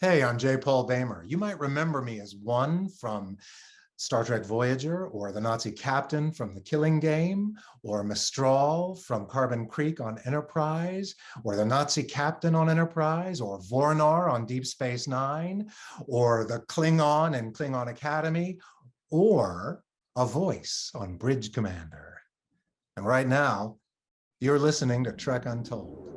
Hey, I'm J. Paul Boehmer. You might remember me as one from Star Trek Voyager, or the Nazi captain from The Killing Game, or Mestral from Carbon Creek on Enterprise, or the Nazi captain on Enterprise, or Vornar on Deep Space Nine, or the Klingon in Klingon Academy, or a voice on Bridge Commander. And right now, you're listening to Trek Untold.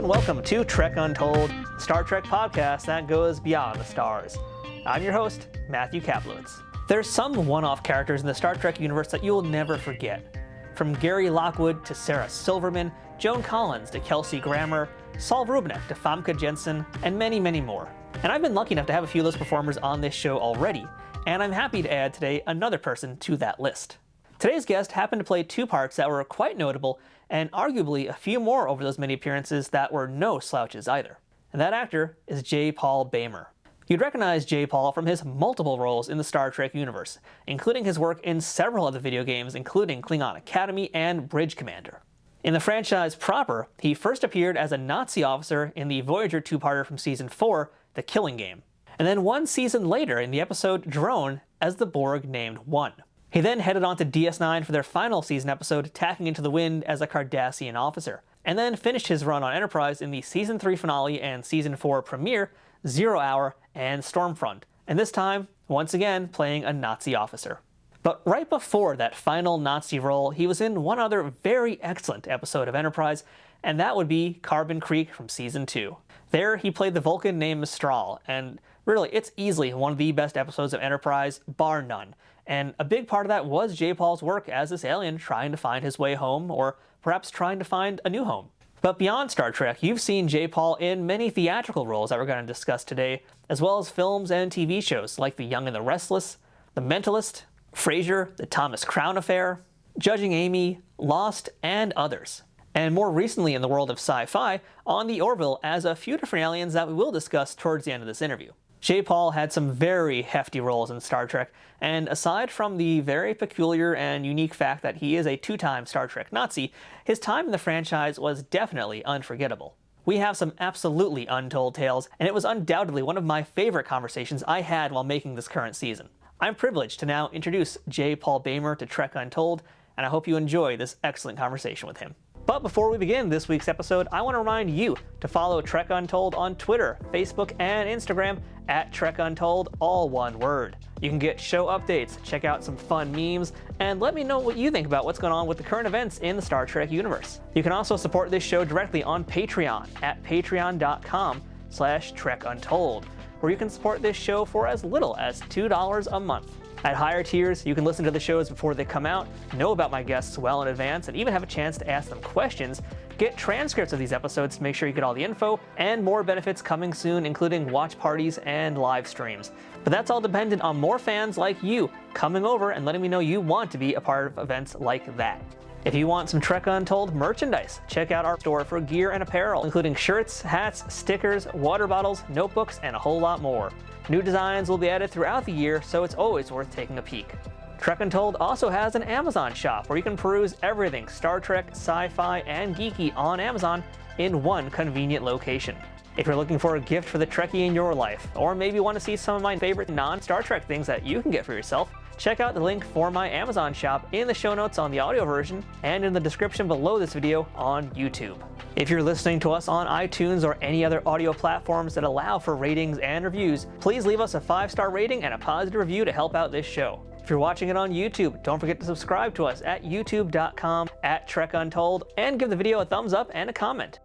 Welcome to Trek Untold, Star Trek podcast that goes beyond the stars. I'm your host, Matthew Kaplowitz. There's some one-off characters in the Star Trek universe that you'll never forget. From Gary Lockwood to Sarah Silverman, Joan Collins to Kelsey Grammer, Saul Rubinek to Famke Janssen, and many, many more. And I've been lucky enough to have a few of those performers on this show already, and I'm happy to add today another person to that list. Today's guest happened to play two parts that were quite notable, and arguably a few more over those many appearances that were no slouches either. And that actor is J. Paul Boehmer. You'd recognize J. Paul from his multiple roles in the Star Trek universe, including his work in several of the video games, including Klingon Academy and Bridge Commander. In the franchise proper, he first appeared as a Nazi officer in the Voyager two-parter from Season 4, The Killing Game, and then one season later in the episode Drone as the Borg named One. He then headed on to DS9 for their final season episode, Tacking Into The Wind as a Cardassian officer, and then finished his run on Enterprise in the Season 3 finale and Season 4 premiere, Zero Hour, and Stormfront, and this time, once again, playing a Nazi officer. But right before that final Nazi role, he was in one other very excellent episode of Enterprise, and that would be Carbon Creek from Season 2. There, he played the Vulcan named Mistral, and really, it's easily one of the best episodes of Enterprise, bar none. And a big part of that was J. Paul's work as this alien trying to find his way home, or perhaps trying to find a new home. But beyond Star Trek, you've seen J. Paul in many theatrical roles that we're going to discuss today, as well as films and TV shows like The Young and the Restless, The Mentalist, Frasier, The Thomas Crown Affair, Judging Amy, Lost, and others. And more recently in the world of sci-fi, on the Orville as a few different aliens that we will discuss towards the end of this interview. J. Paul had some very hefty roles in Star Trek, and aside from the very peculiar and unique fact that he is a two-time Star Trek Nazi, his time in the franchise was definitely unforgettable. We have some absolutely untold tales, and it was undoubtedly one of my favorite conversations I had while making this current season. I'm privileged to now introduce J. Paul Boehmer to Trek Untold, and I hope you enjoy this excellent conversation with him. But before we begin this week's episode, I want to remind you to follow Trek Untold on Twitter, Facebook, and Instagram at Trek Untold, all one word. You can get show updates, check out some fun memes, and let me know what you think about what's going on with the current events in the Star Trek universe. You can also support this show directly on Patreon at patreon.com/TrekUntold, where you can support this show for as little as $2 a month. At higher tiers, you can listen to the shows before they come out, know about my guests well in advance, and even have a chance to ask them questions, get transcripts of these episodes to make sure you get all the info, and more benefits coming soon, including watch parties and live streams. But that's all dependent on more fans like you coming over and letting me know you want to be a part of events like that. If you want some Trek Untold merchandise, check out our store for gear and apparel, including shirts, hats, stickers, water bottles, notebooks, and a whole lot more. New designs will be added throughout the year, so it's always worth taking a peek. Trek Untold also has an Amazon shop where you can peruse everything Star Trek, sci-fi, and geeky on Amazon in one convenient location. If you're looking for a gift for the Trekkie in your life, or maybe want to see some of my favorite non-Star Trek things that you can get for yourself, check out the link for my Amazon shop in the show notes on the audio version and in the description below this video on YouTube. If you're listening to us on iTunes or any other audio platforms that allow for ratings and reviews, please leave us a 5-star rating and a positive review to help out this show. If you're watching it on YouTube, don't forget to subscribe to us at youtube.com/TrekUntold and give the video a thumbs up and a comment.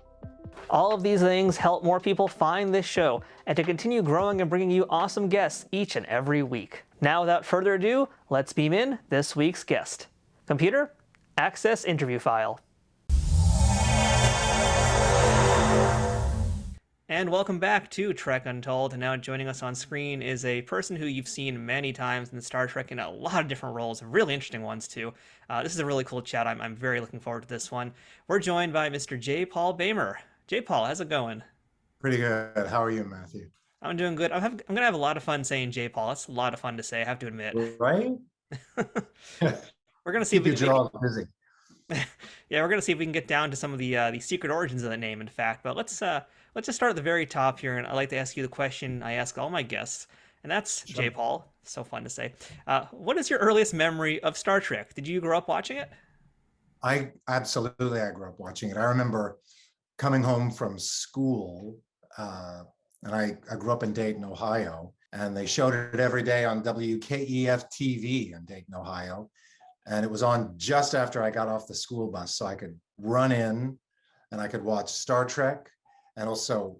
All of these things help more people find this show and to continue growing and bringing you awesome guests each and every week. Now, without further ado, let's beam in this week's guest. Computer, access interview file. And welcome back to Trek Untold. And now joining us on screen is a person who you've seen many times in Star Trek in a lot of different roles, really interesting ones too. This is a really cool chat. I'm very looking forward to this one. We're joined by Mr. J. Paul Boehmer. J. Paul, how's it going? Pretty good. How are you, Matthew? I'm doing good. I'm gonna have a lot of fun saying J. Paul. It's a lot of fun to say, I have to admit. Right? We're gonna see if Keep we your can maybe jaw busy. yeah, we're gonna see if we can get down to some of the secret origins of the name, in fact. But let's just start at the very top here, and I'd like to ask you the question I ask all my guests, and that's Sure. J. Paul. So fun to say. What is your earliest memory of Star Trek? Did you grow up watching it? I grew up watching it. I remember coming home from school, and I grew up in Dayton, Ohio, and they showed it every day on WKEF TV in Dayton, Ohio. And it was on just after I got off the school bus, so I could run in and I could watch Star Trek and also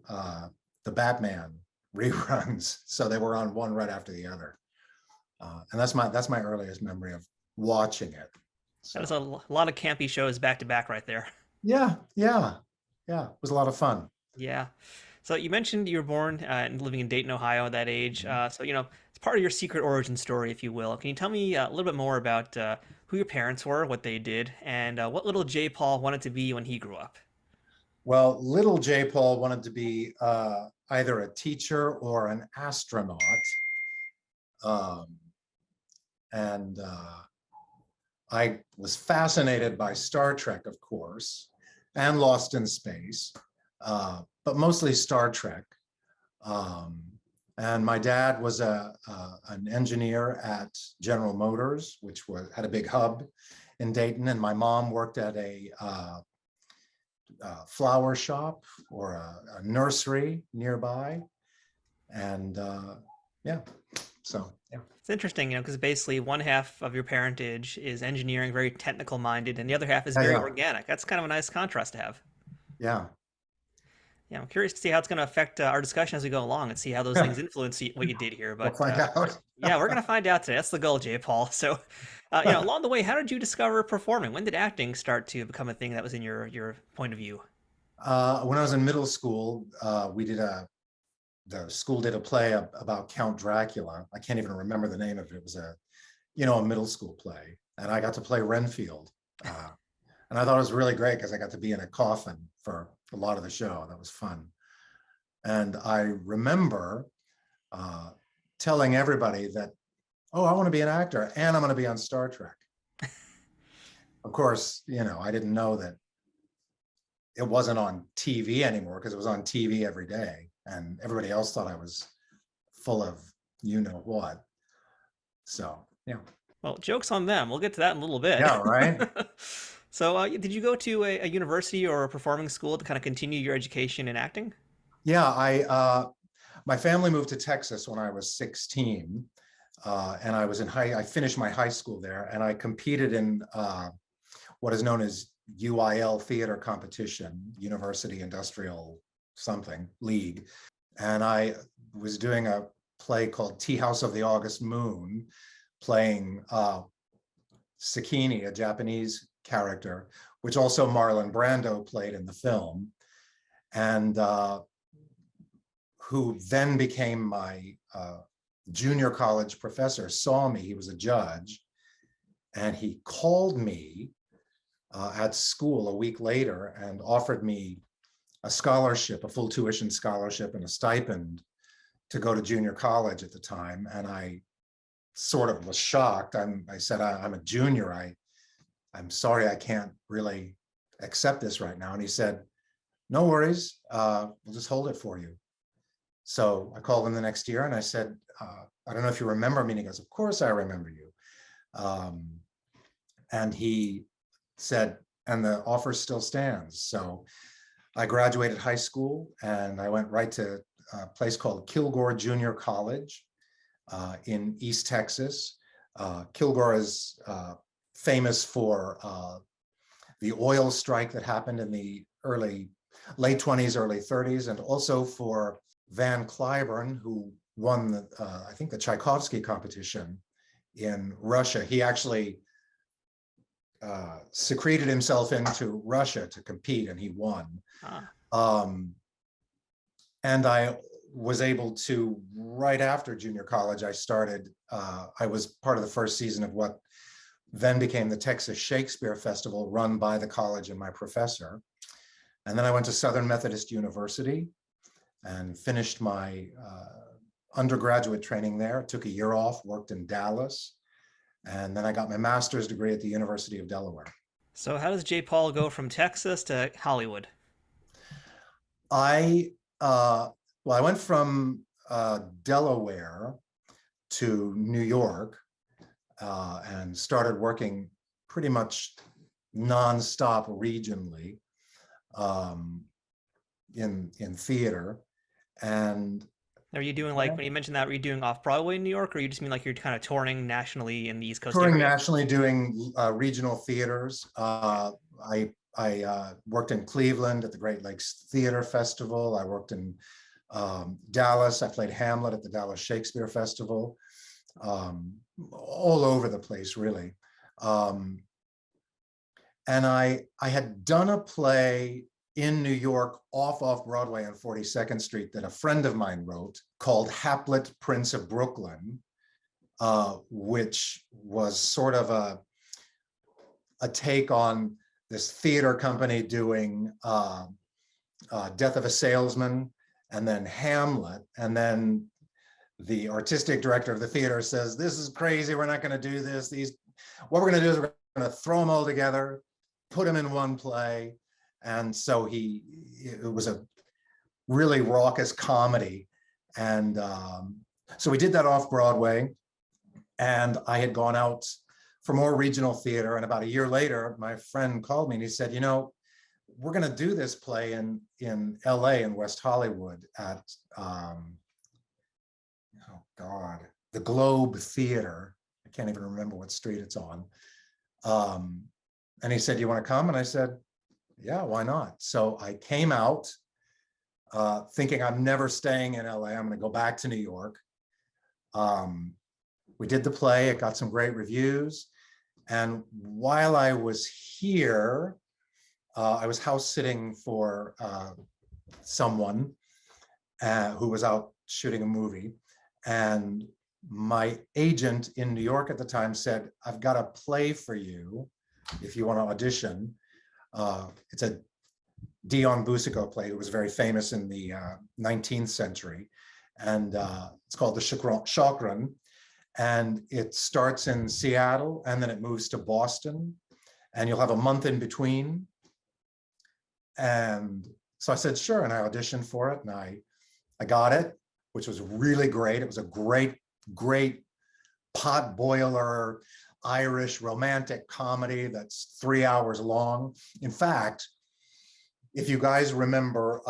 the Batman reruns. So they were on one right after the other, and that's my earliest memory of watching it. That was So a lot of campy shows back to back right there. yeah, yeah, yeah. It was a lot of fun. Yeah. So you mentioned you were born and living in Dayton, Ohio at that age. So it's part of your secret origin story, if you will. Can you tell me a little bit more about who your parents were, what they did, and what little J. Paul wanted to be when he grew up? Well, little J. Paul wanted to be either a teacher or an astronaut. Um, and I was fascinated by Star Trek, of course, and Lost in Space, but mostly Star Trek. Um, and my dad was an engineer at General Motors, which had a big hub in Dayton, and my mom worked at a flower shop or a nursery nearby. And yeah, so yeah. It's interesting, because basically one half of your parentage is engineering, very technical minded, and the other half is very Yeah, organic. That's kind of a nice contrast to have. yeah. Yeah, I'm curious to see how it's going to affect our discussion as we go along and see how those things influence what you did here. We'll But find out. yeah, we're going to find out today. That's the goal, Jay Paul. So, along the way, how did you discover performing? When did acting start to become a thing that was in your point of view? When I was in middle school, the school did a play about Count Dracula. I can't even remember the name of it. It was a middle school play, and I got to play Renfield. And I thought it was really great because I got to be in a coffin for a lot of the show. That was fun. And I remember telling everybody that, oh, I want to be an actor and I'm going to be on Star Trek. Of course, I didn't know that it wasn't on TV anymore because it was on TV every day. And everybody else thought I was full of what. So, yeah. Well, joke's on them. We'll get to that in a little bit. Yeah, right. So, did you go to a university or a performing school to kind of continue your education in acting? Yeah, my family moved to Texas when I was 16, and I finished my high school there, and I competed in what is known as UIL theater competition, University Industrial something league, and I was doing a play called Tea House of the August Moon, playing Sakini, a Japanese character, which also Marlon Brando played in the film, and who then became my junior college professor, saw me. He was a judge, and he called me at school a week later and offered me a scholarship, a full tuition scholarship and a stipend to go to junior college at the time. And I sort of was shocked. I said, I'm a junior. I'm sorry, I can't really accept this right now. And he said, no worries, we'll just hold it for you. So I called him the next year and I said, I don't know if you remember me. And he goes, of course I remember you. And he said, and the offer still stands. So I graduated high school and I went right to a place called Kilgore Junior College in East Texas. Kilgore is famous for the oil strike that happened in the late 20s, early 30s, and also for Van Cliburn, who won I think the Tchaikovsky competition in Russia. He actually secreted himself into Russia to compete, and he won. And I was able to, right after junior college, I was part of the first season of what then became the Texas Shakespeare Festival, run by the college and my professor. And then I went to Southern Methodist University and finished my undergraduate training there. Took a year off, worked in Dallas, and then I got my master's degree at the University of Delaware. So how does J. Paul go from Texas to Hollywood? I well, I went from Delaware to New York and started working pretty much nonstop regionally in theater. And Are you doing, like, when you mentioned that, were you doing off Broadway in New York, or you just mean like you're kind of touring nationally in the East Coast touring area? nationally, doing regional theaters. I worked in Cleveland at the Great Lakes Theater Festival. I worked in Dallas. I played Hamlet at the Dallas Shakespeare Festival. All over the place, really. And I had done a play in New York off Broadway on 42nd Street that a friend of mine wrote called Haplet, Prince of Brooklyn, which was sort of a take on this theater company doing Death of a Salesman and then Hamlet. And then the artistic director of the theater says, this is crazy, we're not going to do this. What we're going to do is we're going to throw them all together, put them in one play. And so it was a really raucous comedy. And so we did that off Broadway. And I had gone out for more regional theater. And about a year later, my friend called me and he said, we're going to do this play in LA, in West Hollywood, at, the Globe Theater. I can't even remember what street it's on. And he said, you want to come? And I said, yeah, why not? So I came out thinking I'm never staying in LA. I'm going to go back to New York. We did the play. It got some great reviews. And while I was here, I was house sitting for someone who was out shooting a movie. And my agent in New York at the time said, I've got a play for you if you want to audition. It's a Dion Boucicault play who was very famous in the 19th century. And it's called the Chakran. And it starts in Seattle and then it moves to Boston. And you'll have a month in between. And so I said, sure. And I auditioned for it and I got it, which was really great. It was a great pot boiler Irish romantic comedy that's 3 hours long. In fact, if you guys remember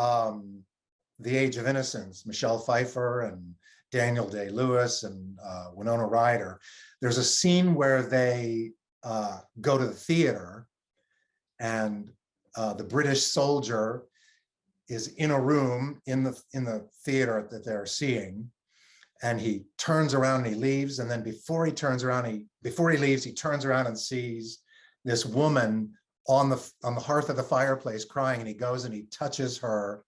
The Age of Innocence, Michelle Pfeiffer and Daniel Day-Lewis and Winona Ryder, there's a scene where they go to the theater and the British soldier is in a room in the theater that they're seeing, and he turns around and he leaves, and then before he leaves, he turns around and sees this woman on the hearth of the fireplace crying, and he goes and he touches her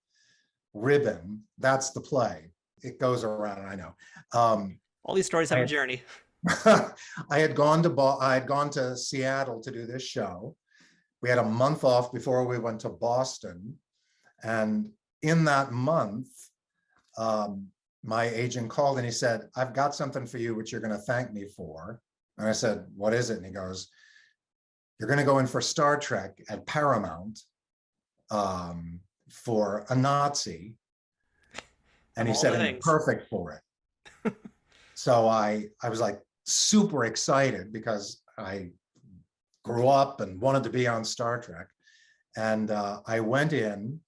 ribbon. That's the play. It goes around, I know. All these stories have a journey. I had gone to Seattle to do this show. We had a month off before we went to Boston. And in that month, my agent called and he said, I've got something for you, which you're going to thank me for. And I said, what is it? And he goes, you're going to go in for Star Trek at Paramount for a Nazi. And he said, I'm perfect for it. So I was like super excited because I grew up and wanted to be on Star Trek. And I went in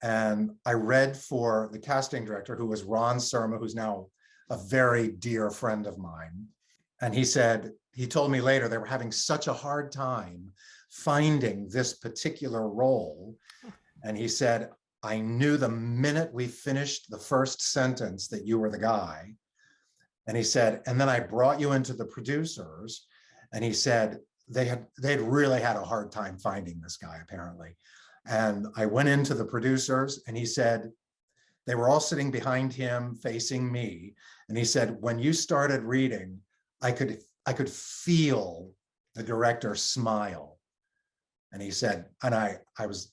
and I read for the casting director, who was Ron Surma, who's now a very dear friend of mine. And he told me later they were having such a hard time finding this particular role. And he said, I knew the minute we finished the first sentence that you were the guy. And he said, and then I brought you into the producers. And he said, they'd really had a hard time finding this guy, apparently. And I went into the producers and he said, They were all sitting behind him, facing me. And he said, when you started reading, I could feel the director smile. And he said, and I was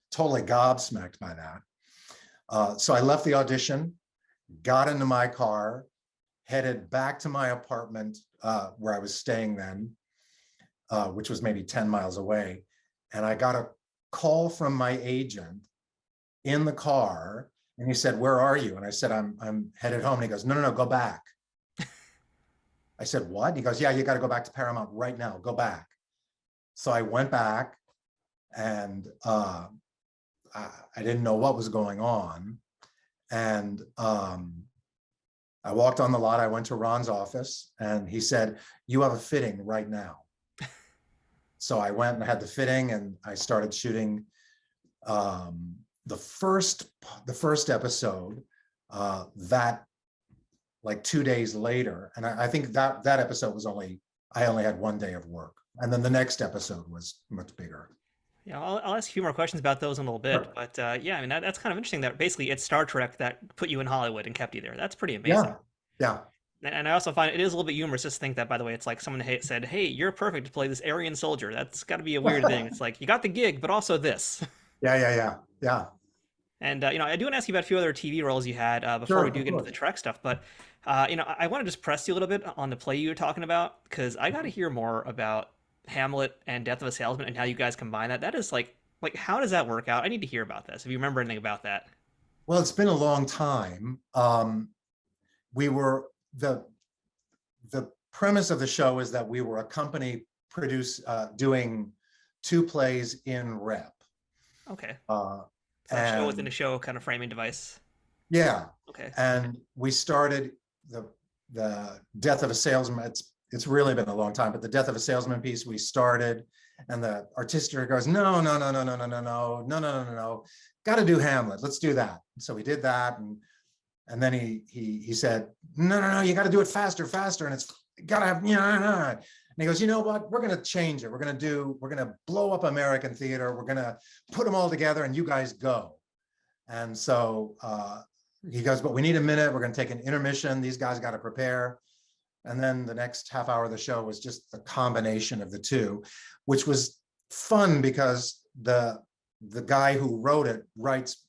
totally gobsmacked by that. So I left the audition, got into my car, headed back to my apartment where I was staying then, which was maybe 10 miles away. And I got a call from my agent in the car, and he said, "Where are you?" And I said, I'm headed home. And he goes, no, go back. I said, "What?" He goes, "Yeah, you got to go back to Paramount right now. Go back." So I went back, and I didn't know what was going on. And I walked on the lot. I went to Ron's office, and he said, "You have a fitting right now." So I went and had the fitting, and I started shooting the first episode that like 2 days later. And I think that episode was I only had 1 day of work. And then the next episode was much bigger. Yeah, I'll ask a few more questions about those in a little bit. Sure. But yeah, I mean, that's kind of interesting that basically it's Star Trek that put you in Hollywood and kept you there. That's pretty amazing. Yeah. And I also find it is a little bit humorous just to think that, by the way, it's like someone said, "Hey, you're perfect to play this Aryan soldier." That's got to be a weird thing. It's like, you got the gig, but also this. Yeah. And I do want to ask you about a few other TV roles you had before Sure, we do get into the Trek stuff. But I want to just press you a little bit on the play you were talking about, because I got to hear more about Hamlet and Death of a Salesman and how you guys combine that. That is like how does that work out? I need to hear about this. If you remember anything about that. Well, it's been a long time. We were the premise of the show is that we were a company doing 2 plays in rep. Okay. So a show within a show kind of framing device. Yeah. Okay. And we started the Death of a Salesman. It's really been a long time, but the Death of a Salesman piece we started, and the artistic director goes, no. Got to do Hamlet. Let's do that. So we did that, and then he said, no, you got to do it faster, and it's got to have, and he goes, you know what? We're going to change it. We're going to blow up American theater. We're going to put them all together, and you guys go. And so he goes, but we need a minute. We're going to take an intermission. These guys got to prepare. And then the next half hour of the show was just the combination of the two, which was fun because the guy who wrote it writes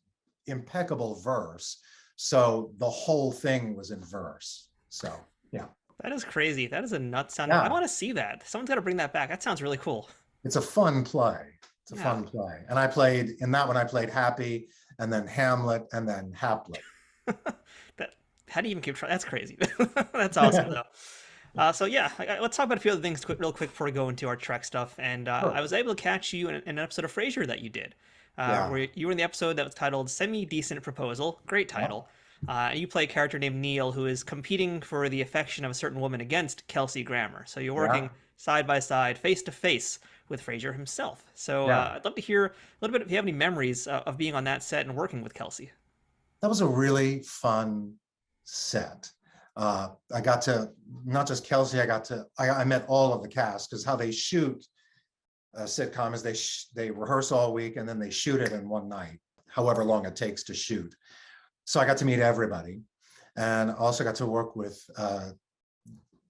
impeccable verse. So the whole thing was in verse. So, yeah. That is crazy. That is a nut sound. Yeah. I want to see that. Someone's got to bring that back. That sounds really cool. It's a fun play. It's a fun play. And I played Happy, and then Hamlet, and then Haplet. How do you even keep track? That's crazy. That's awesome, though. So yeah, let's talk about a few other things real quick before we go into our Trek stuff. And Sure. I was able to catch you in an episode of Frasier that you did, where you were in the episode that was titled "Semi-Decent Proposal." Great title. You play a character named Neil who is competing for the affection of a certain woman against Kelsey Grammer. So you're working side by side, face to face with Frasier himself. So I'd love to hear a little bit if you have any memories of being on that set and working with Kelsey. That was a really fun set. I got to, not just Kelsey, I met all of the cast, because how they shoot a sitcom is they rehearse all week and then they shoot it in one night, however long it takes to shoot. So I got to meet everybody, and also got to work with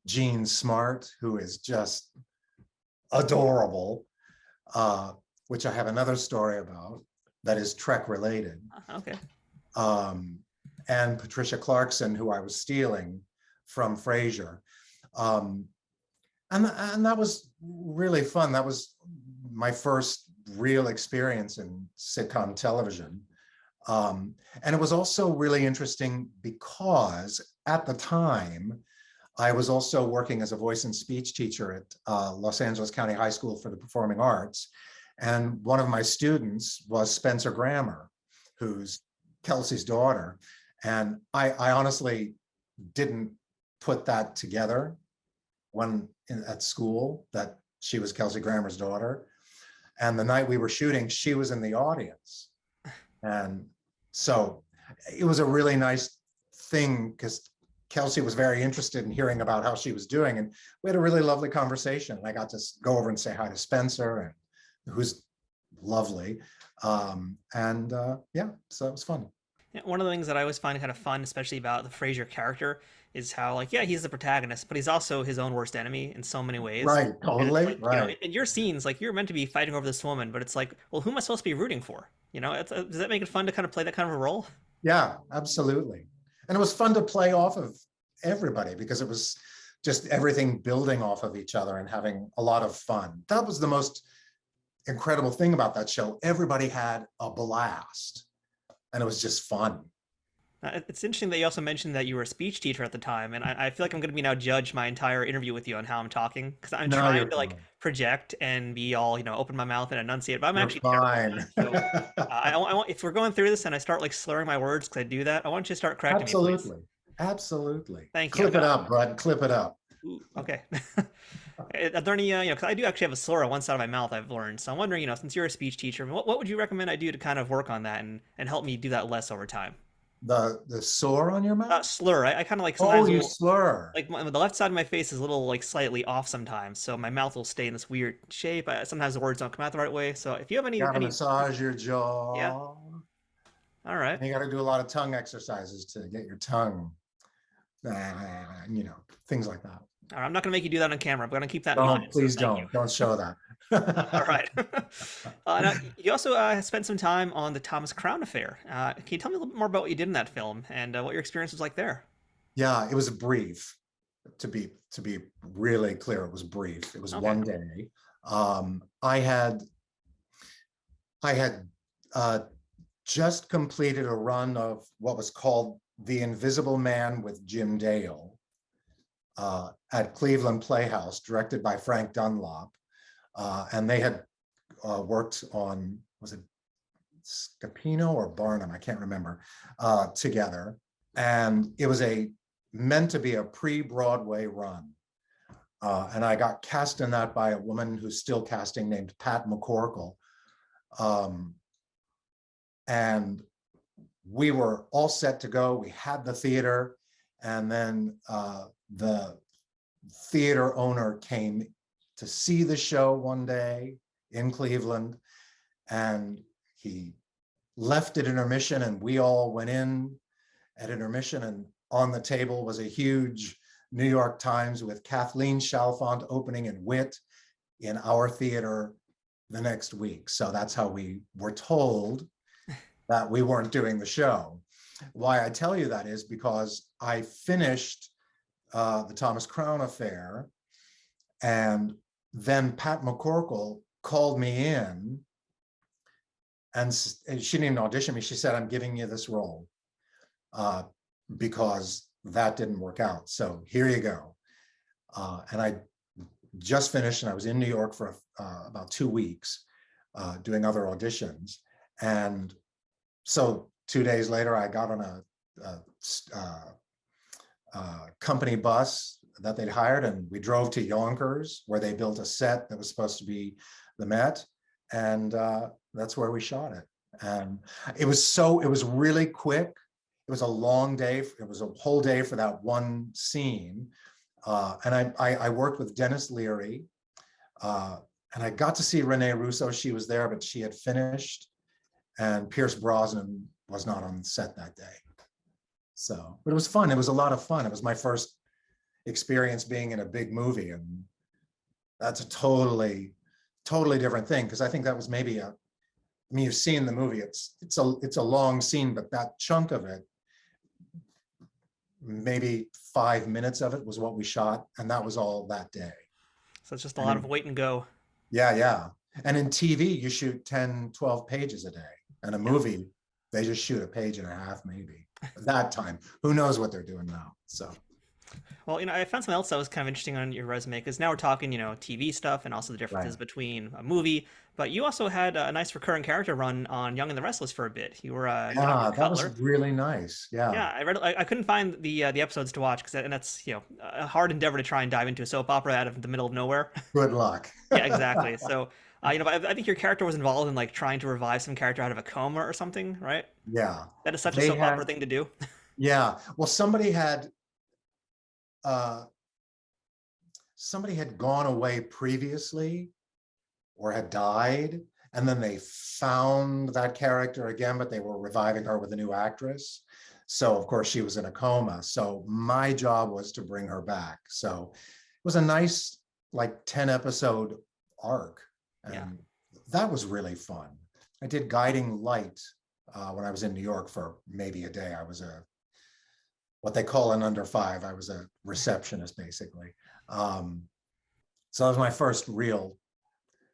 Gene Smart, who is just adorable, which I have another story about that is Trek related. Okay. And Patricia Clarkson, who I was stealing from Frasier. And that was really fun. That was my first real experience in sitcom television. And it was also really interesting because at the time, I was also working as a voice and speech teacher at Los Angeles County High School for the Performing Arts. And one of my students was Spencer Grammer, who's Kelsey's daughter. And I honestly didn't put that together at school, that she was Kelsey Grammer's daughter. And the night we were shooting, she was in the audience. And so it was a really nice thing because Kelsey was very interested in hearing about how she was doing. And we had a really lovely conversation. And I got to go over and say hi to Spencer, who's lovely. Yeah, so it was fun. Yeah, one of the things that I always find kind of fun, especially about the Frasier character, is how like yeah, he's the protagonist, but he's also his own worst enemy in so many ways. Right, And it's totally, like, right. in your scenes, like you're meant to be fighting over this woman, but it's like, well, who am I supposed to be rooting for? Does that make it fun to kind of play that kind of a role? Yeah, absolutely. And it was fun to play off of everybody because it was just everything building off of each other and having a lot of fun. That was the most incredible thing about that show. Everybody had a blast and it was just fun. It's interesting that you also mentioned that you were a speech teacher at the time, and I feel like I'm going to be now judge my entire interview with you on how I'm talking because I'm No, trying you're to like fine. project and be all open my mouth and enunciate, but I'm You're actually terrible at fine. that. So I want if we're going through this and I start like slurring my words because I do that, I want you to start correcting me, please. Absolutely. Absolutely. Thank you. Clip it up, bud. Clip it up. Ooh, okay. Are there any, because I do actually have a slur on one side of my mouth, I've learned. So I'm wondering, since you're a speech teacher, what would you recommend I do to kind of work on that and help me do that less over time? The sore on your mouth? Slur. I kind of like Oh, sometimes you will slur. like the left side of my face is a little like slightly off sometimes, so my mouth will stay in this weird shape. Sometimes the words don't come out the right way. So if you have Gotta any, massage your yeah, jaw. all right. And you gotta do a lot of tongue exercises to get your tongue, things like that. All right, I'm not gonna make you do that on camera. I'm gonna keep that in Don't, mind. So please thank you. don't show that. All right. Now, you also spent some time on the Thomas Crown Affair. Can you tell me a little bit more about what you did in that film and what your experience was like there? Yeah, it was brief. To be really clear, it was brief. It was Okay. one day. I had just completed a run of what was called The Invisible Man with Jim Dale at Cleveland Playhouse, directed by Frank Dunlop. And they had worked on, was it Scapino or Barnum? I can't remember, together. And it was meant to be a pre-Broadway run. And I got cast in that by a woman who's still casting named Pat McCorkle. And we were all set to go. We had the theater, and then the theater owner came to see the show one day in Cleveland, and he left at intermission, and we all went in at intermission, and on the table was a huge New York Times with Kathleen Chalfant opening in Wit in our theater the next week. So that's how we were told that we weren't doing the show. Why I tell you that is because I finished the Thomas Crown Affair, and then Pat McCorkle called me in, and she didn't even audition me. She said, "I'm giving you this role because that didn't work out. So here you go." And I just finished, and I was in New York for about 2 weeks doing other auditions. And so 2 days later, I got on a company bus that they'd hired, and we drove to Yonkers, where they built a set that was supposed to be the Met, and that's where we shot it. And it was really quick. It was a long day. It was a whole day for that one scene. And I worked with Dennis Leary, and I got to see Renee Russo. She was there, but she had finished, and Pierce Brosnan was not on set that day. So, but it was fun. It was a lot of fun. It was my first experience being in a big movie, and that's a totally different thing, because I think that was maybe you've seen the movie. It's a long scene, but that chunk of it, maybe 5 minutes of it was what we shot, and that was all that day. So it's just a lot of wait and go. Yeah. And in TV, you shoot 10, 12 pages a day. And a movie, they just shoot a page and a half, maybe. At that time, who knows what they're doing now? So. Well, I found something else that was kind of interesting on your resume, because now we're talking, TV stuff and also the differences Right. between a movie. But you also had a nice recurring character run on Young and the Restless for a bit. You were Dr. That was Cutler. really nice. Yeah. Yeah, I couldn't find the episodes to watch, and that's a hard endeavor to try and dive into a soap opera out of the middle of nowhere. Good luck. Yeah, exactly. So, but I think your character was involved in like trying to revive some character out of a coma or something, right? Yeah. That is such a soap opera thing to do. Yeah. Well, somebody had gone away previously or had died, and then they found that character again, but they were reviving her with a new actress. So of course she was in a coma. So my job was to bring her back. So it was a nice, like 10 episode arc. And that was really fun. I did guiding light when I was in New York for maybe a day. I was what they call an under 5. I was a receptionist basically. So that was my first real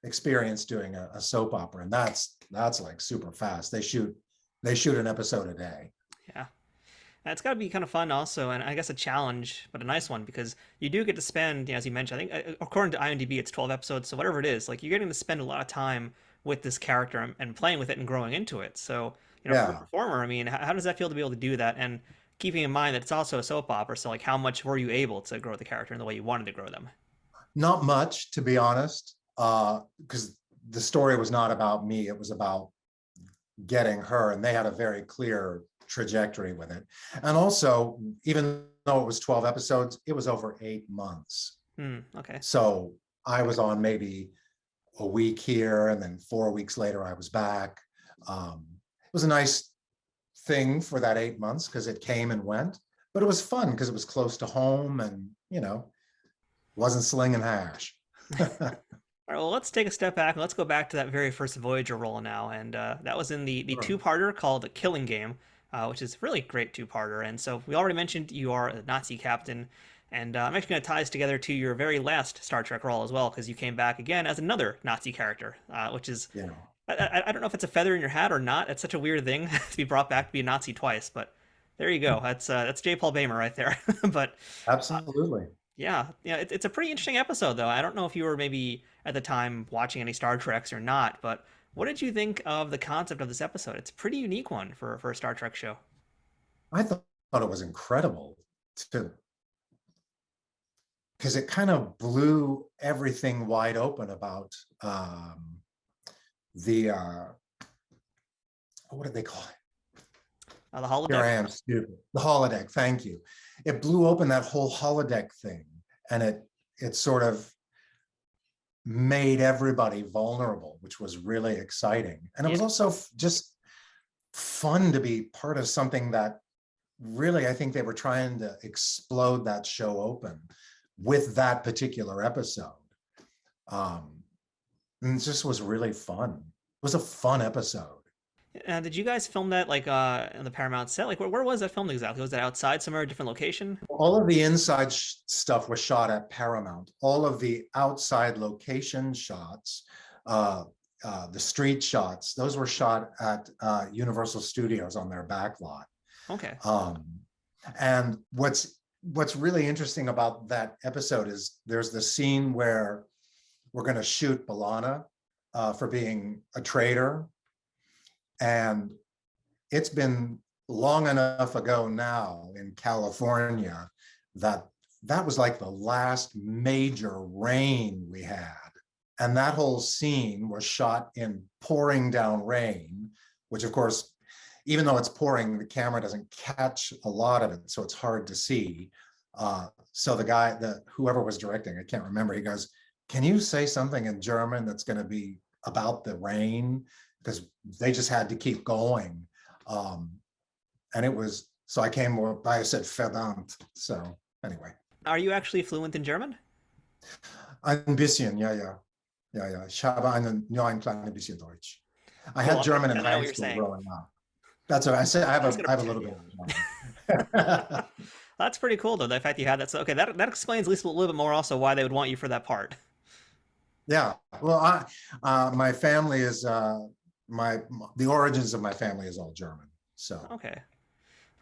experience doing a soap opera, and that's like super fast. They shoot an episode a day. Yeah. It's got to be kind of fun also, and I guess a challenge, but a nice one, because you do get to spend, as you mentioned, I think according to IMDb, it's 12 episodes, so whatever it is, like you're getting to spend a lot of time with this character and playing with it and growing into it. So, for a performer, I mean, how does that feel to be able to do that? And keeping in mind that it's also a soap opera, so like how much were you able to grow the character in the way you wanted to grow them? Not much, to be honest, because the story was not about me. It was about getting her, and they had a very clear trajectory with it. And also, even though it was 12 episodes, it was over 8 months. Okay. So I was on maybe a week here, and then 4 weeks later I was back. It was a nice thing for that 8 months because it came and went, but it was fun because it was close to home, and wasn't slinging hash. All right, well, let's take a step back and let's go back to that very first Voyager role now, and that was in the two-parter called The Killing Game, which is a really great two-parter. And so we already mentioned you are a Nazi captain, and I'm actually going to tie this together to your very last Star Trek role as well, because you came back again as another Nazi character, which is, I don't know if it's a feather in your hat or not. It's such a weird thing to be brought back to be a Nazi twice, but there you go. That's J. Paul Boehmer right there. But absolutely. Yeah, it's a pretty interesting episode, though. I don't know if you were maybe at the time watching any Star Treks or not, but what did you think of the concept of this episode? It's a pretty unique one for a Star Trek show. I thought it was incredible because it kind of blew everything wide open about the what did they call it? The holodeck. Here I am, stupid. The holodeck. Thank you. It blew open that whole holodeck thing, and it sort of made everybody vulnerable, which was really exciting. And it was also just fun to be part of something that really, I think they were trying to explode that show open with that particular episode. And it just was really fun. It was a fun episode. Did you guys film that like in the Paramount set? Like, where was that filmed exactly? Was that outside somewhere, a different location? All of the inside stuff was shot at Paramount. All of the outside location shots, the street shots, those were shot at Universal Studios on their back lot. Okay. And what's really interesting about that episode is there's the scene where we're going to shoot B'Elanna for being a traitor. And it's been long enough ago now in California that was like the last major rain we had. And that whole scene was shot in pouring down rain, which of course, even though it's pouring, the camera doesn't catch a lot of it, so it's hard to see. So the guy, whoever was directing, I can't remember, he goes, "Can you say something in German that's going to be about the rain?" Because they just had to keep going. And it was, so I said verdammt. So anyway. Are you actually fluent in German? Ein bisschen, ja. Ich habe nur ein kleines bisschen Deutsch. I had German in high school growing up. That's what I said. I have a little bit of German. That's pretty cool, though, the fact you had that. So, okay, that explains at least a little bit more also why they would want you for that part. Yeah, well, my family is, the origins of my family is all German, so. Okay,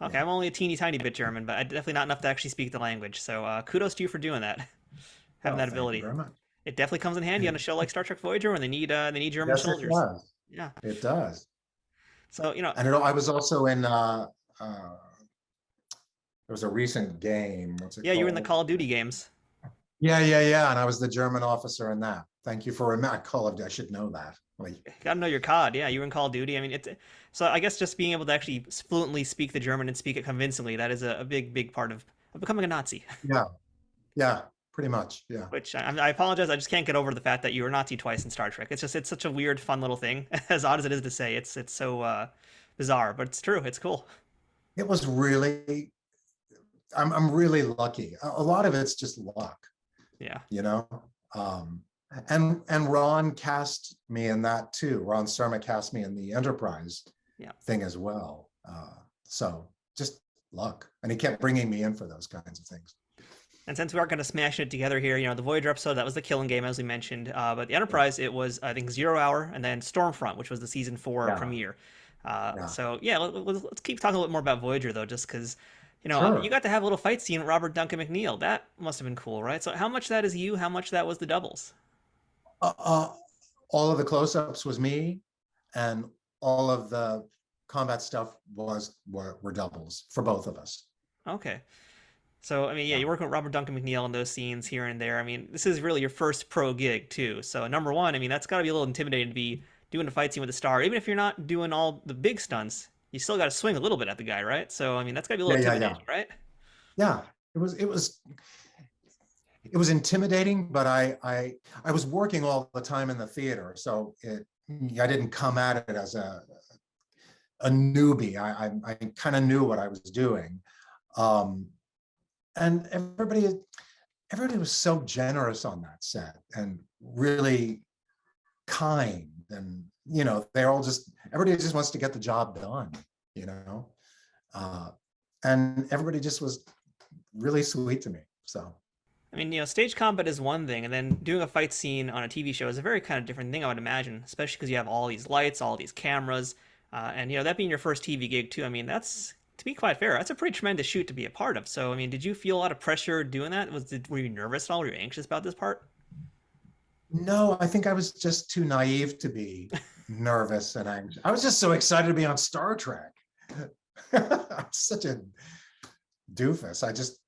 I'm only a teeny tiny bit German, but definitely not enough to actually speak the language. So kudos to you for doing that, having that ability. Thank you very much. It definitely comes in handy on a show like Star Trek Voyager when they need German soldiers. It does. Yeah, it does. So and I was also in. There was a recent game. What's it called? You were in the Call of Duty games. Yeah, and I was the German officer in that. Thank you for remembering. Call of Duty. I should know that. Gotta know your COD. Yeah, you were in Call of Duty. I mean, so I guess just being able to actually fluently speak the German and speak it convincingly, that is a big part of becoming a Nazi. Yeah. pretty much. Yeah. Which I apologize, I just can't get over the fact that you were Nazi twice in Star Trek. It's such a weird, fun little thing. As odd as it is to say, it's so bizarre, but it's true. It's cool. It was really, I'm really lucky. A lot of it's just luck, Yeah. you know. Um, and Ron cast me in that too. Ron Surma cast me in the Enterprise thing as well. So just luck, and he kept bringing me in for those kinds of things. And since we aren't going to smash it together here, the Voyager episode, that was the Killing Game, as we mentioned. But the Enterprise, it was, I think, 0 Hour, and then Stormfront, which was the season 4 premiere. So, let's keep talking a little bit more about Voyager, though, just because, you got to have a little fight scene with Robert Duncan McNeil. That must have been cool, right? So how much that is you? How much that was the doubles? All of the close-ups was me, and all of the combat stuff were doubles for both of us. Okay. So, you're working with Robert Duncan McNeil in those scenes here and there. This is really your first pro gig, too. So, number one, that's got to be a little intimidating to be doing a fight scene with a star. Even if you're not doing all the big stunts, you still got to swing a little bit at the guy, right? So, that's got to be a little intimidating, right? Yeah, it was intimidating, but I was working all the time in the theater. So I didn't come at it as a newbie. I kind of knew what I was doing. And everybody was so generous on that set and really kind, and everybody just wants to get the job done, and everybody just was really sweet to me. So stage combat is one thing, and then doing a fight scene on a TV show is a very kind of different thing, I would imagine, especially because you have all these lights, all these cameras, and that being your first TV gig too. That's, to be quite fair, that's a pretty tremendous shoot to be a part of. So, did you feel a lot of pressure doing that? Were you nervous at all? Were you anxious about this part? No, I think I was just too naive to be nervous and anxious. I was just so excited to be on Star Trek. I'm such a doofus.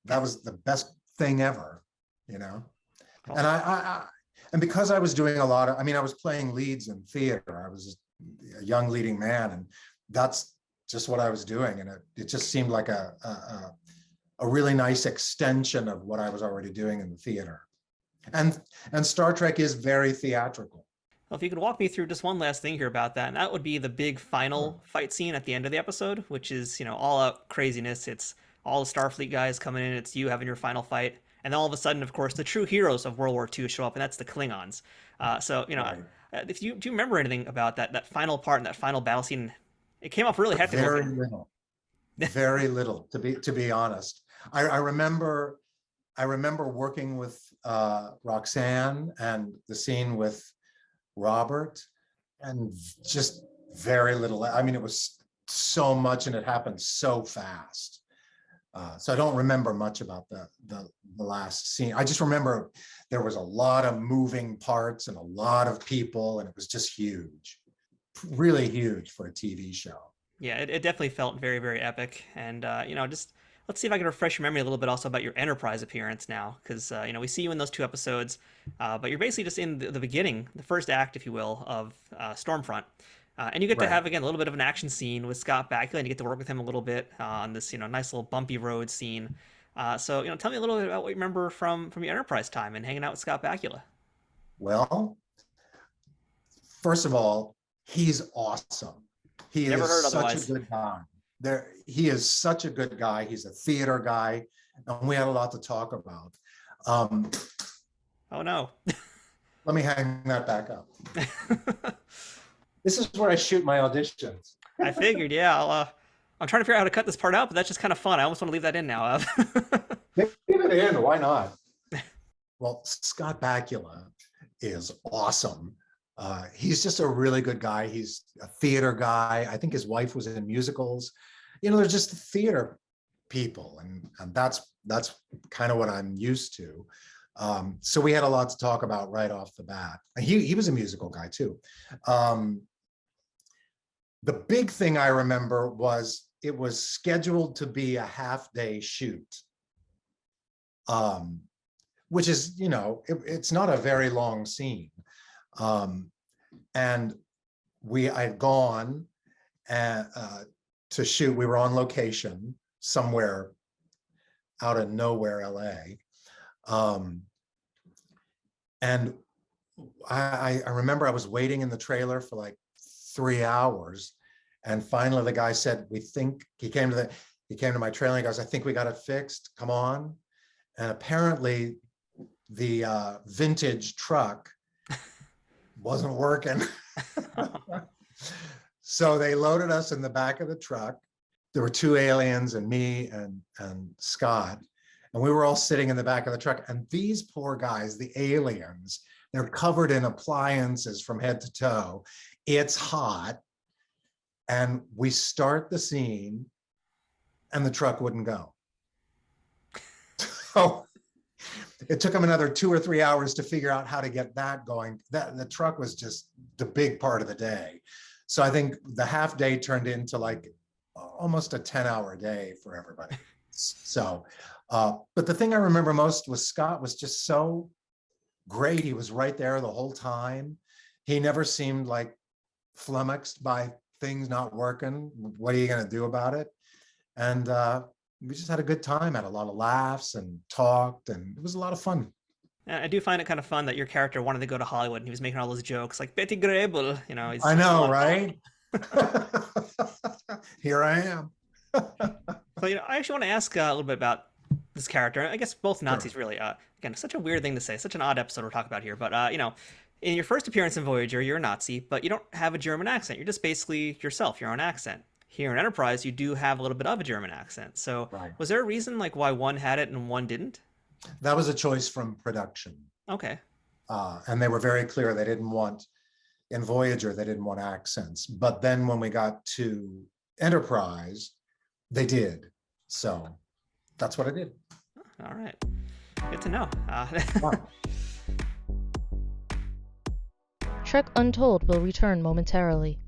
That was the best thing ever, Cool. And because I was doing a lot of, I was playing leads in theater. I was a young leading man, and that's just what I was doing, and it just seemed like a really nice extension of what I was already doing in the theater. And Star Trek is very theatrical. Well, if you could walk me through just one last thing here about that, and that would be the big final fight scene at the end of the episode, which is, all out craziness. It's all the Starfleet guys coming in, it's you having your final fight, and then all of a sudden, of course, the true heroes of World War II show up, and that's the Klingons. Right. Do you remember anything about that final part and that final battle scene? It came off really hectic. Very little. Very little, to be honest. I remember working with Roxanne and the scene with Robert, and just very little. It was so much, and it happened so fast. So I don't remember much about the last scene. I just remember there was a lot of moving parts and a lot of people, and it was just huge. Really huge for a TV show. Yeah, it definitely felt very, very epic. And, just let's see if I can refresh your memory a little bit also about your Enterprise appearance now. Because, we see you in those 2 episodes, but you're basically just in the beginning, the first act, if you will, of Stormfront. And you get to have, again, a little bit of an action scene with Scott Bakula, and you get to work with him a little bit on this, nice little bumpy road scene. So, tell me a little bit about what you remember from your Enterprise time and hanging out with Scott Bakula. Well, first of all, he's awesome. He Never heard is such otherwise. a good guy. He is such a good guy. He's a theater guy, and we had a lot to talk about. Oh no! Let me hang that back up. This is where I shoot my auditions. I figured, yeah. I'm trying to figure out how to cut this part out, but that's just kind of fun. I almost want to leave that in now. Leave it in. Why not? Well, Scott Bakula is awesome. He's just a really good guy. He's a theater guy. I think his wife was in musicals. They're just theater people, and that's kind of what I'm used to. So we had a lot to talk about right off the bat. He was a musical guy too. The big thing I remember was it was scheduled to be a half-day shoot, which is, it's not a very long scene. And I'd gone to shoot. We were on location somewhere out of nowhere, LA. And I remember I was waiting in the trailer for like 3 hours. And finally the guy said, he came to my trailer and he goes, I think we got it fixed. Come on. And apparently the vintage truck wasn't working. So they loaded us in the back of the truck. There were 2 aliens and me and Scott. And we were all sitting in the back of the truck. And these poor guys, the aliens, they're covered in appliances from head to toe. It's hot. And we start the scene and the truck wouldn't go. So it took them another 2 or 3 hours to figure out how to get that going. The truck was just the big part of the day. So I think the half day turned into like almost a 10-hour day for everybody. So, but the thing I remember most was Scott was just so great. He was right there the whole time. He never seemed like flummoxed by things not working. What are you going to do about it? And we just had a good time, had a lot of laughs and talked, and it was a lot of fun. And I do find it kind of fun that your character wanted to go to Hollywood and he was making all those jokes like Betty Grable, you know. I know, right? Here I am. So, I actually want to ask a little bit about this character. I guess both Nazis, sure. Really. Again, such a weird thing to say, such an odd episode we're talking about here. But, in your first appearance in Voyager, you're a Nazi, but you don't have a German accent. You're just basically yourself, your own accent. Here in Enterprise, you do have a little bit of a German accent. So right. Was there a reason like why one had it and one didn't? That was a choice from production. Okay. And they were very clear they didn't want, in Voyager, they didn't want accents. But then when we got to Enterprise, they did. So that's what I did. All right. Good to know. Trek Untold will return momentarily.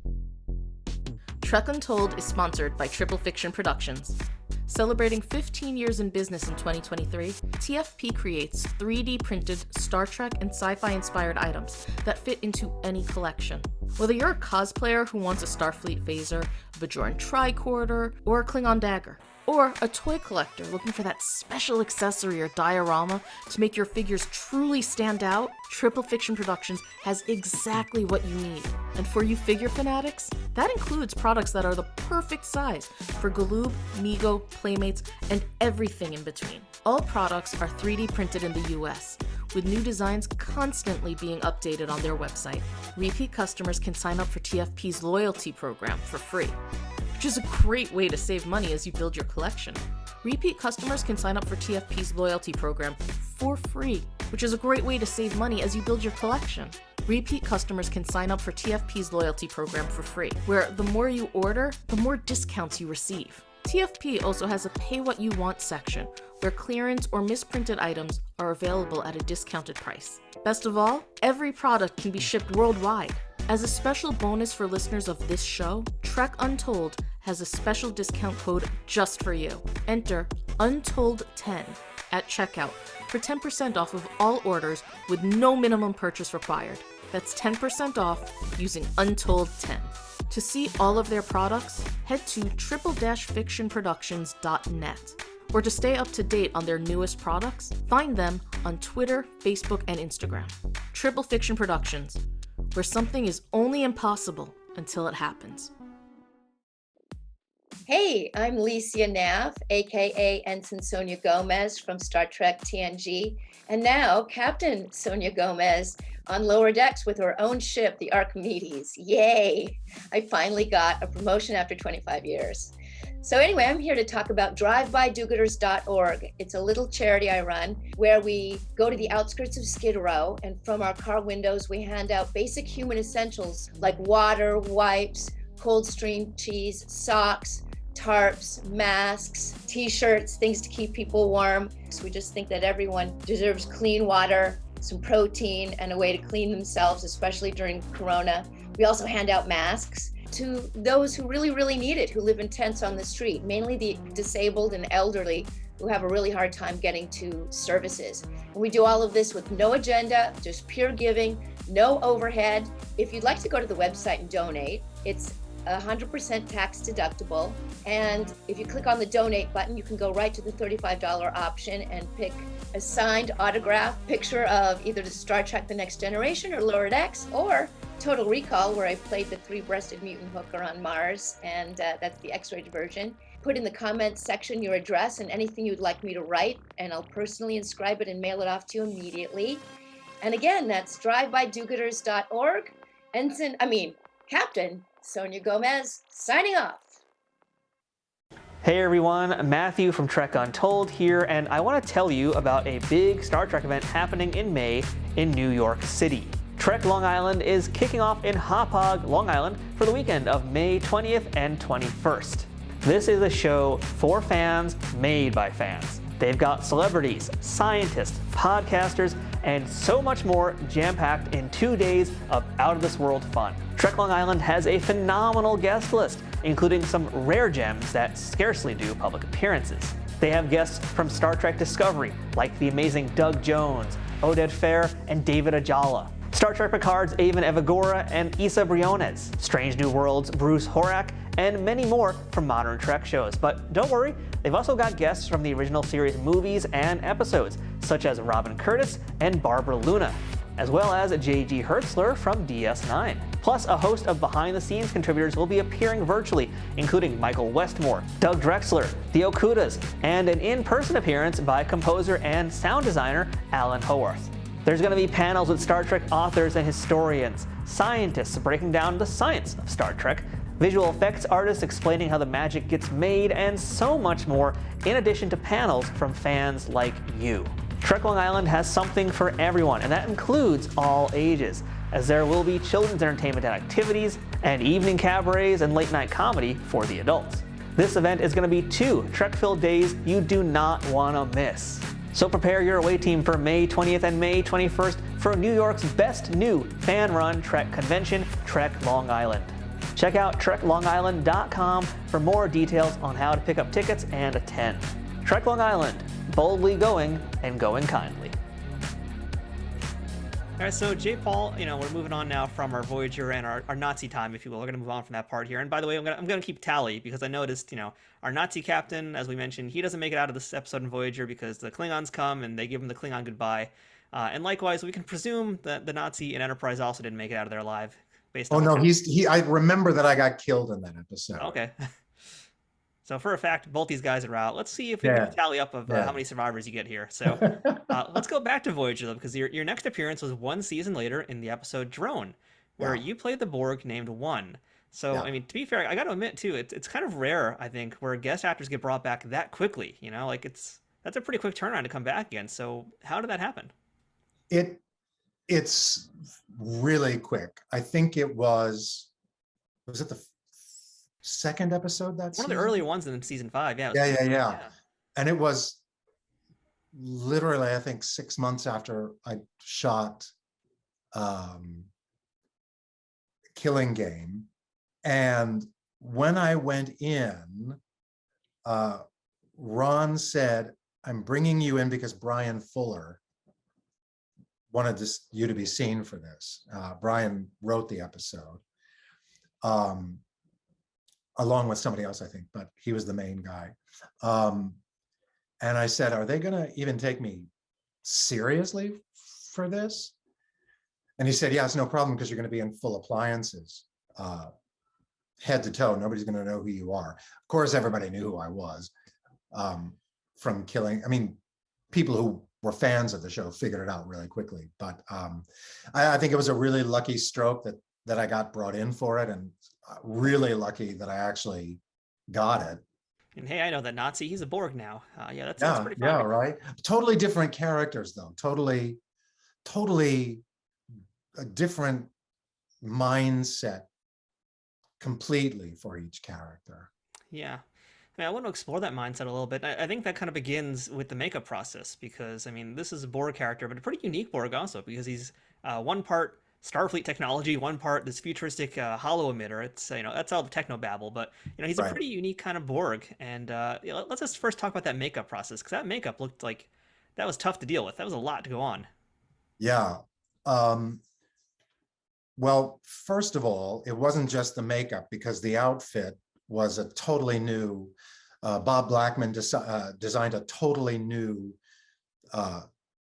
Trek Untold is sponsored by Triple Fiction Productions. Celebrating 15 years in business in 2023, TFP creates 3D printed Star Trek and sci-fi inspired items that fit into any collection. Whether you're a cosplayer who wants a Starfleet phaser, a Bajoran tricorder, or a Klingon dagger, or a toy collector looking for that special accessory or diorama to make your figures truly stand out, Triple Fiction Productions has exactly what you need. And for you figure fanatics, that includes products that are the perfect size for Galoob, Mego, Playmates, and everything in between. All products are 3D printed in the US, with new designs constantly being updated on their website. Repeat customers can sign up for TFP's loyalty program for free, which is a great way to save money as you build your collection. Repeat customers can sign up for TFP's loyalty program for free, which is a great way to save money as you build your collection. Repeat customers can sign up for TFP's loyalty program for free, where the more you order, the more discounts you receive. TFP also has a Pay What You Want section, where clearance or misprinted items are available at a discounted price. Best of all, every product can be shipped worldwide. As a special bonus for listeners of this show, Trek Untold has a special discount code just for you. Enter Untold10 at checkout for 10% off of all orders with no minimum purchase required. That's 10% off using Untold10. To see all of their products, head to triple-fictionproductions.net. Or to stay up to date on their newest products, find them on Twitter, Facebook, and Instagram. Triple Fiction Productions, where something is only impossible until it happens. Hey, I'm Licia Nav, aka Ensign Sonia Gomez from Star Trek TNG, and now Captain Sonia Gomez on lower decks with her own ship, the Archimedes. Yay! I finally got a promotion after 25 years. So anyway, I'm here to talk about drivebydogooders.org. It's a little charity I run where we go to the outskirts of Skid Row, and from our car windows, we hand out basic human essentials like water, wipes, Coldstream cheese, socks, tarps, masks, t-shirts, things to keep people warm. So we just think that everyone deserves clean water, some protein, and a way to clean themselves, especially during Corona. We also hand out masks to those who really, really need it, who live in tents on the street, mainly the disabled and elderly who have a really hard time getting to services. And we do all of this with no agenda, just pure giving, no overhead. If you'd like to go to the website and donate, it's 100% tax deductible. And if you click on the donate button, you can go right to the $35 option and pick a signed autograph picture of either the Star Trek The Next Generation or Lower Decks, or Total Recall, where I played the three-breasted mutant hooker on Mars, and that's the X-rated version. Put in the comments section your address and anything you'd like me to write, and I'll personally inscribe it and mail it off to you immediately. And again, that's drivebydogooders.org. Captain Sonia Gomez signing off. Hey everyone, Matthew from Trek Untold here, and I want to tell you about a big Star Trek event happening in May in New York City. Trek Long Island is kicking off in Hauppauge, Long Island for the weekend of May 20th and 21st. This is a show for fans, made by fans. They've got celebrities, scientists, podcasters, and so much more jam-packed in 2 days of out-of-this-world fun. Trek Long Island has a phenomenal guest list, including some rare gems that scarcely do public appearances. They have guests from Star Trek Discovery, like the amazing Doug Jones, Oded Fehr, and David Ajala. Star Trek Picard's Avon Evagora and Isa Briones, Strange New Worlds' Bruce Horak, and many more from modern Trek shows. But don't worry, they've also got guests from the original series movies and episodes, such as Robin Curtis and Barbara Luna, as well as J.G. Hertzler from DS9. Plus, a host of behind-the-scenes contributors will be appearing virtually, including Michael Westmore, Doug Drexler, the Okudas, and an in-person appearance by composer and sound designer Alan Howarth. There's going to be panels with Star Trek authors and historians, scientists breaking down the science of Star Trek, visual effects artists explaining how the magic gets made, and so much more, in addition to panels from fans like you. Trek Long Island has something for everyone, and that includes all ages, as there will be children's entertainment and activities, and evening cabarets and late-night comedy for the adults. This event is going to be 2 Trek-filled days you do not want to miss. So prepare your away team for May 20th and May 21st for New York's best new fan-run Trek convention, Trek Long Island. Check out treklongisland.com for more details on how to pick up tickets and attend. Trek Long Island, boldly going and going kindly. All right, so J. Paul, we're moving on now from our Voyager and our Nazi time, if you will. We're going to move on from that part here. And by the way, I'm going to keep tally because I noticed, our Nazi captain, as we mentioned, he doesn't make it out of this episode in Voyager because the Klingons come and they give him the Klingon goodbye. And likewise, we can presume that the Nazi in Enterprise also didn't make it out of there alive. I remember that I got killed in that episode. Okay. So for a fact, both these guys are out. Let's see if we can tally up of how many survivors you get here. So let's go back to Voyager, though, because your next appearance was 1 season later in the episode Drone, where you played the Borg named One. So, to be fair, I got to admit, too, it's kind of rare, I think, where guest actors get brought back that quickly. That's a pretty quick turnaround to come back again. So how did that happen? It's really quick. I think it was it the second episode that's one of the earlier ones in season 5. Yeah. And it was literally, I think, 6 months after I shot Killing Game. And when I went in, Ron said, "I'm bringing you in because Brian Fuller wanted you to be seen for this." Brian wrote the episode. Along with somebody else, I think, but he was the main guy. And I said, "Are they going to even take me seriously for this?" And he said, "Yeah, it's no problem because you're going to be in full appliances, head to toe. Nobody's going to know who you are." Of course, everybody knew who I was from Killing. People who were fans of the show figured it out really quickly. But I think it was a really lucky stroke that I got brought in for it, and really lucky that I actually got it. And hey, I know that Nazi, he's a Borg now. That sounds pretty fun. Yeah, right. Totally different characters, though. Totally a different mindset completely for each character. Yeah. I want to explore that mindset a little bit. I think that kind of begins with the makeup process because, this is a Borg character, but a pretty unique Borg also because he's one part Starfleet technology, one part this futuristic holo emitter. It's that's all the technobabble, but he's a pretty unique kind of Borg. And let's just first talk about that makeup process because that makeup looked like that was tough to deal with. That was a lot to go on. Yeah. Well, first of all, it wasn't just the makeup because the outfit was a totally new. Bob Blackman designed a totally new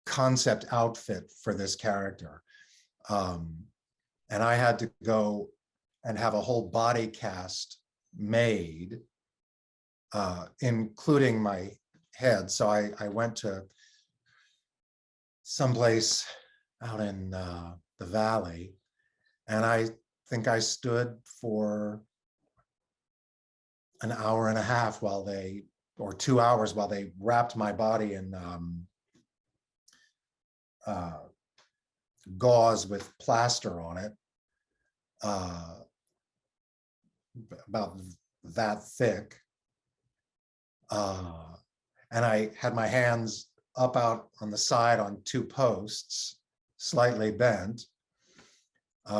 concept outfit for this character. And I had to go and have a whole body cast made, including my head. So I went to someplace out in the valley, and I think I stood for an hour and a half or 2 hours while they wrapped my body in gauze with plaster on it, about that thick. And I had my hands up out on the side on 2 posts, slightly bent,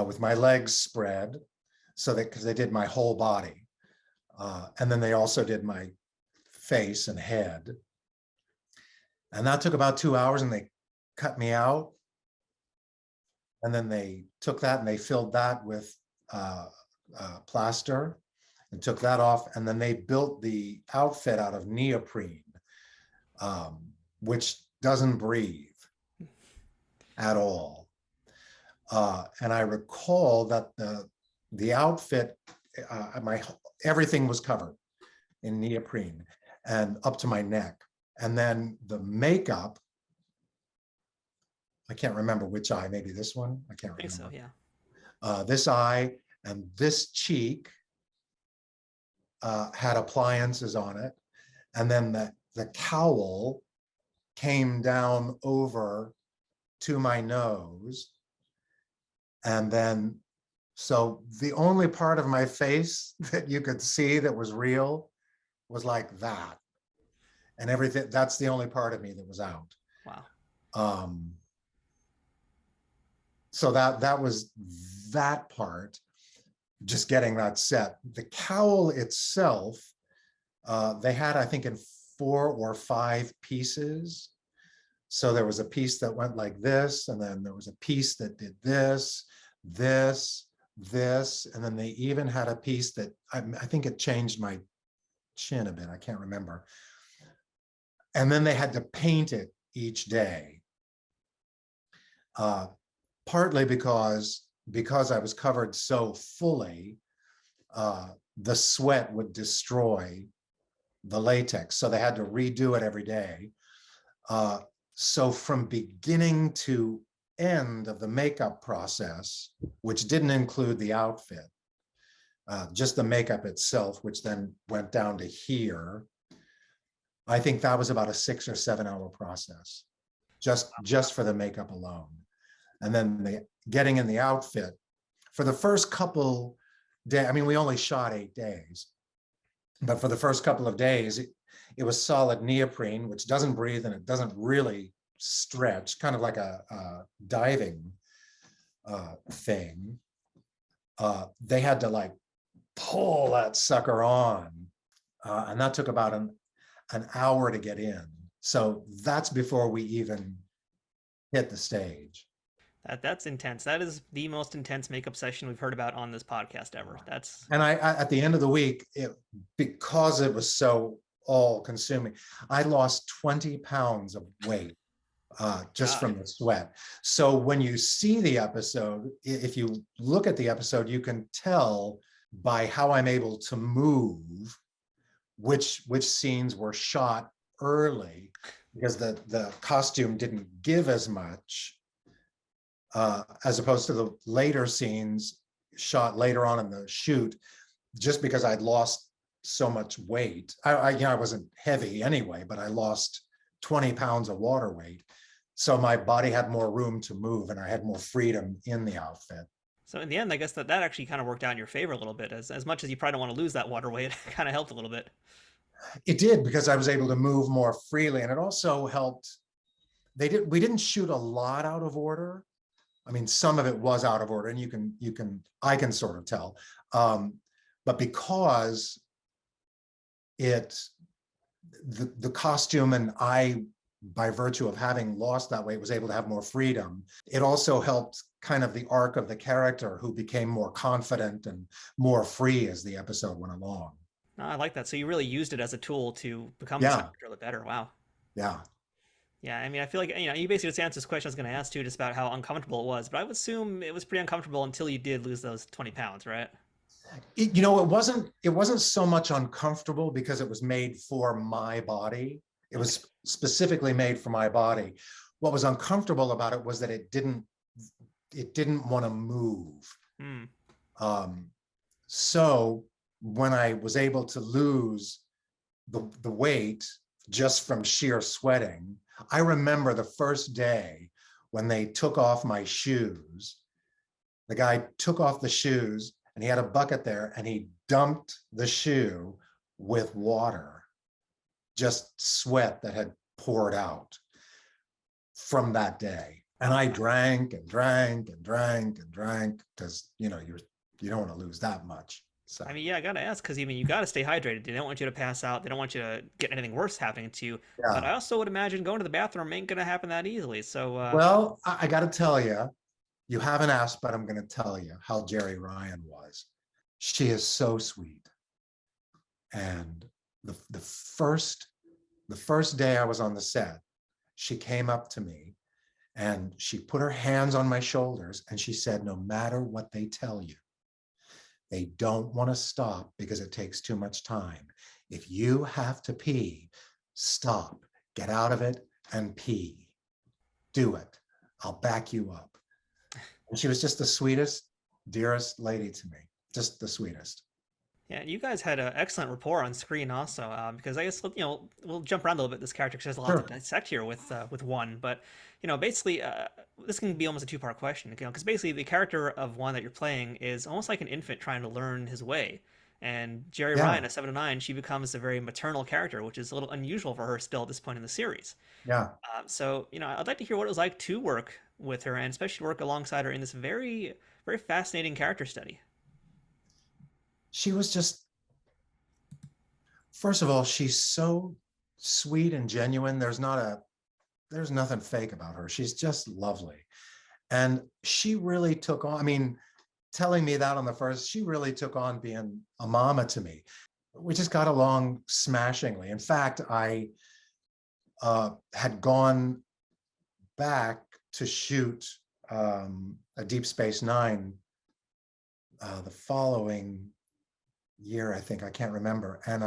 with my legs spread, because they did my whole body. And then they also did my face and head. And that took about 2 hours, and they cut me out. And then they took that and they filled that with plaster and took that off. And then they built the outfit out of neoprene, which doesn't breathe at all. And I recall that the outfit, everything was covered in neoprene and up to my neck. And then the makeup, I can't remember which eye, maybe this one. I can't remember. I think so, yeah. This eye and this cheek had appliances on it. And then the cowl came down over to my nose. And then, so the only part of my face that you could see that was real was like that. And everything, that's the only part of me that was out. Wow. So that was that part, just getting that set. The cowl itself, they had, I think, in 4 or 5 pieces. So there was a piece that went like this, and then there was a piece that did this, and then they even had a piece that, I think it changed my chin a bit, I can't remember. And then they had to paint it each day. Partly because I was covered so fully, the sweat would destroy the latex. So they had to redo it every day. So from beginning to end of the makeup process, which didn't include the outfit, just the makeup itself, which then went down to here, I think that was about a 6 or 7 hour process, just for the makeup alone. And then getting in the outfit for the first couple days. I mean, we only shot 8 days, but for the first couple of days, it was solid neoprene, which doesn't breathe and it doesn't really stretch, kind of like a diving thing. They had to like pull that sucker on, and that took about an hour to get in. So that's before we even hit the stage. That's intense. That is the most intense makeup session we've heard about on this podcast ever. And I at the end of the week, because it was so all consuming, I lost 20 pounds of weight just from the sweat. So when you see the episode, if you look at the episode, you can tell by how I'm able to move which scenes were shot early, because the costume didn't give as much, as opposed to the later scenes shot later on in the shoot, just because I'd lost so much weight. I wasn't heavy anyway, but I lost 20 pounds of water weight. So my body had more room to move and I had more freedom in the outfit. So in the end, I guess that actually kind of worked out in your favor a little bit. As much as you probably don't want to lose that water weight, it kind of helped a little bit. It did, because I was able to move more freely, and it also helped. We didn't shoot a lot out of order. I mean, some of it was out of order, and I can sort of tell. But because the costume and I, by virtue of having lost that weight, was able to have more freedom. It also helped kind of the arc of the character, who became more confident and more free as the episode went along. No, I like that. So you really used it as a tool to become the character better. Wow. Yeah. Yeah, I mean, I feel like, you basically just answered this question I was going to ask too, just about how uncomfortable it was. But I would assume it was pretty uncomfortable until you did lose those 20 pounds, right? It wasn't so much uncomfortable because it was made for my body. It Okay. was specifically made for my body. What was uncomfortable about it was that it didn't want to move. Hmm. So when I was able to lose the weight just from sheer sweating, I remember the first day when they took off my shoes. The guy took off the shoes and he had a bucket there and he dumped the shoe with water, just sweat that had poured out from that day. And I drank and drank and drank and drank because, you don't want to lose that much. So, I mean, yeah, I got to ask because, you got to stay hydrated. They don't want you to pass out. They don't want you to get anything worse happening to you. But yeah. I also would imagine going to the bathroom ain't going to happen that easily. So, Well, I got to tell you, you haven't asked, but I'm going to tell you how Jerry Ryan was. She is so sweet. And the first day I was on the set, she came up to me and she put her hands on my shoulders and she said, no matter what they tell you, they don't want to stop because it takes too much time. If you have to pee, stop, get out of it and pee. Do it. I'll back you up. And she was just the sweetest, dearest lady to me, just the sweetest. yeah, you guys had an excellent rapport on screen also, because I guess, we'll jump around a little bit this character because there's a lot Sure. to dissect here with one. But, basically, this can be almost a two-part question, because basically the character of one that you're playing is almost like an infant trying to learn his way. And Jerry Yeah. Ryan, at 7 to 9, she becomes a very maternal character, which is a little unusual for her still at this point in the series. Yeah. So, I'd like to hear what it was like to work with her and especially work alongside her in this very, very fascinating character study. She was just, first of all, she's so sweet and genuine. There's nothing fake about her. She's just lovely. And she really took on, I mean, telling me that on the first, she really took on being a mama to me. We just got along smashingly. In fact, I had gone back to shoot a Deep Space Nine the following year, I think, I can't remember. And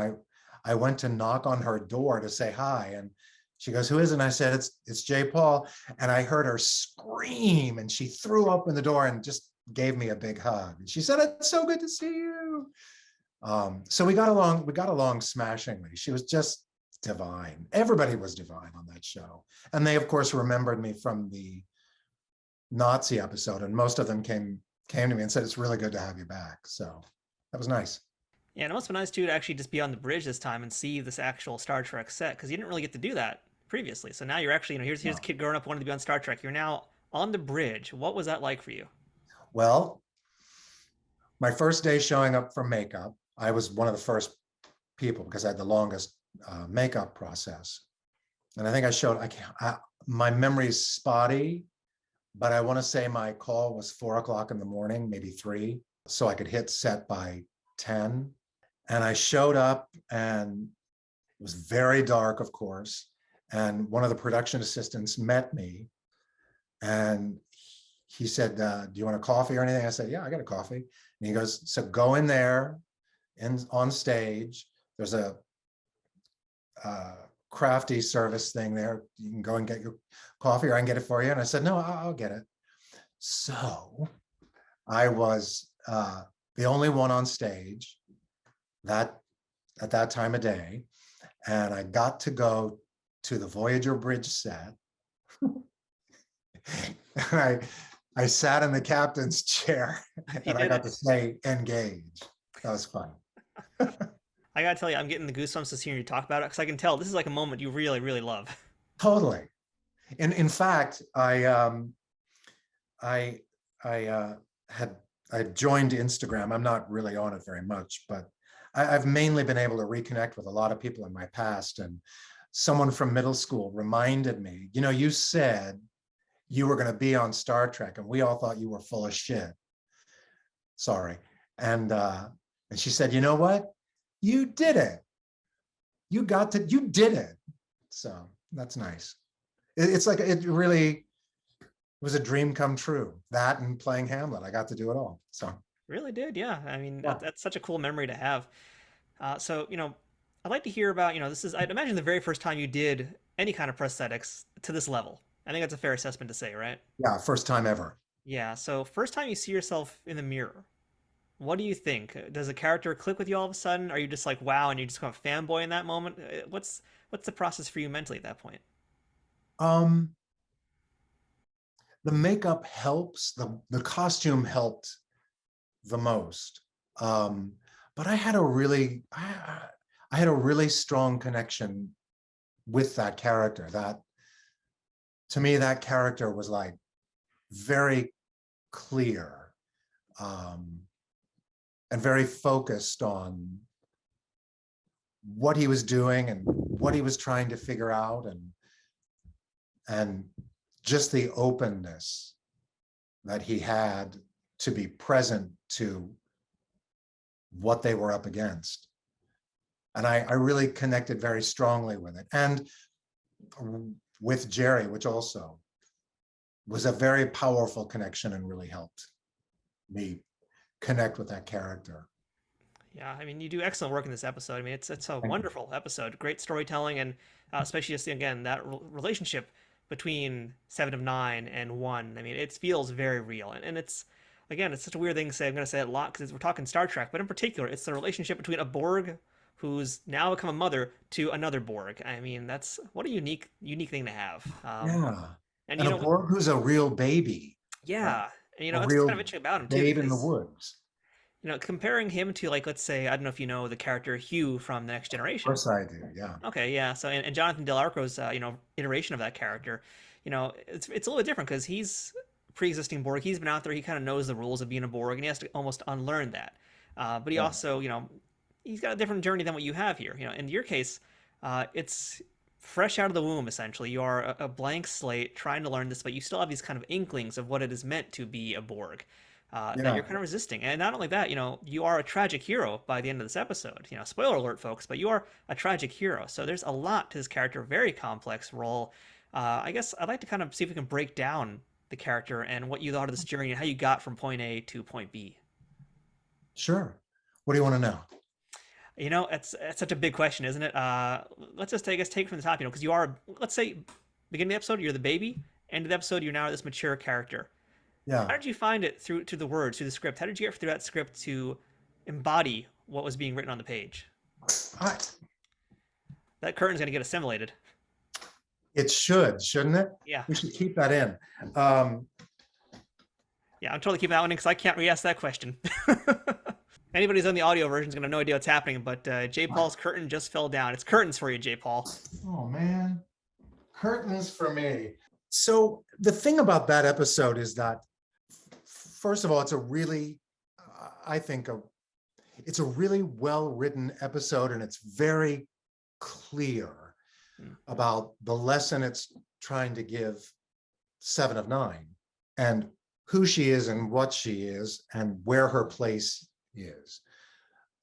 I went to knock on her door to say hi. And she goes, who is it? And I said, it's J. Paul. And I heard her scream and she threw open the door and just gave me a big hug. And she said, it's so good to see you. So we got along smashingly. She was just divine. Everybody was divine on that show. And they, of course, remembered me from the Nazi episode. And most of them came to me and said, it's really good to have you back. So that was nice. Yeah, and it must be nice too to actually just be on the bridge this time and see this actual Star Trek set because you didn't really get to do that previously. So now you're actually, here's a kid growing up wanting to be on Star Trek. You're now on the bridge. What was that like for you? Well, my first day showing up for makeup, I was one of the first people because I had the longest makeup process. And I think my memory's spotty, but I want to say my call was 4 o'clock in the morning, maybe 3, so I could hit set by 10. And I showed up and it was very dark, of course. And one of the production assistants met me and he said, do you want a coffee or anything? I said, yeah, I got a coffee. And he goes, so go in there and on stage, there's a crafty service thing there. You can go and get your coffee or I can get it for you. And I said, no, I'll get it. So I was the only one on stage at that time of day. And I got to go to the Voyager bridge set. And I sat in the captain's chair and I got to say engage. That was fun. I gotta tell you, I'm getting the goosebumps just hearing you talk about it because I can tell this is like a moment you really, really love. Totally. In fact, I joined Instagram. I'm not really on it very much, but I've mainly been able to reconnect with a lot of people in my past. And someone from middle school reminded me, you said you were going to be on Star Trek and we all thought you were full of shit. Sorry. And she said, you know what? You did it. You did it. So that's nice. it's like it really was a dream come true. That and playing Hamlet, I got to do it all. So Really did, yeah. I mean, yeah. that's such a cool memory to have. So, I'd like to hear about, this is, I'd imagine the very first time you did any kind of prosthetics to this level. I think that's a fair assessment to say, right? Yeah, first time ever. Yeah. So, first time you see yourself in the mirror, what do you think? Does a character click with you all of a sudden? Are you just like, wow, and you just become a fanboy in that moment? What's the process for you mentally at that point? Um, the makeup helps, the costume helped the most. But I had a really, I had a really strong connection with that character. That, to me, that character was like very clear, and very focused on what he was doing and what he was trying to figure out, and just the openness that he had to be present to what they were up against. And I really connected very strongly with it. And with Jerry, which also was a very powerful connection and really helped me connect with that character. Yeah, I mean, you do excellent work in this episode. I mean, it's a Thank you. wonderful episode, great storytelling, and especially just again that relationship between Seven of Nine and One. I mean, it feels very real, and it's again, it's such a weird thing to say. I'm going to say it a lot because we're talking Star Trek, but in particular, it's the relationship between a Borg who's now become a mother to another Borg. I mean, that's what a unique thing to have. Yeah. And And a Borg who's a real baby, yeah, and a that's kind real of interesting about him too, babe in the because woods. comparing him to, like, let's say, I don't know if you know the character Hugh from The Next Of Generation. course I do, yeah. Okay, yeah. So, and Jonathan Del Arco's, iteration of that character, it's a little bit different because he's pre-existing Borg. He's been out there. He kind of knows the rules of being a Borg, and he has to almost unlearn that. But he Yeah. also, he's got a different journey than what you have here. In your case, it's fresh out of the womb, essentially. You are a blank slate trying to learn this, but you still have these kind of inklings of what it is meant to be a Borg. That Yeah. you're kind of resisting. And not only that, you are a tragic hero by the end of this episode. Spoiler alert, folks, but you are a tragic hero. So there's a lot to this character, very complex role. I guess I'd like to kind of see if we can break down the character and what you thought of this journey and how you got from point A to point B. Sure. What do you want to know? It's such a big question, isn't it? Let's just take it from the top, because you are, let's say, beginning of the episode, you're the baby. End of the episode, you're now this mature character. Yeah. How did you find it through the words, through the script? How did you get through that script to embody what was being written on the page? That curtain's going to get assimilated. It should, shouldn't it? Yeah. We should keep that in. Yeah, I'm totally keeping that one in because I can't re-ask that question. Anybody who's on the audio version is going to have no idea what's happening, but J. Paul's curtain just fell down. It's curtains for you, J. Paul. Oh, man. Curtains for me. So the thing about that episode is that, first of all, it's a really, I think, it's a really well-written episode, and it's very clear about the lesson it's trying to give Seven of Nine and who she is and what she is and where her place is.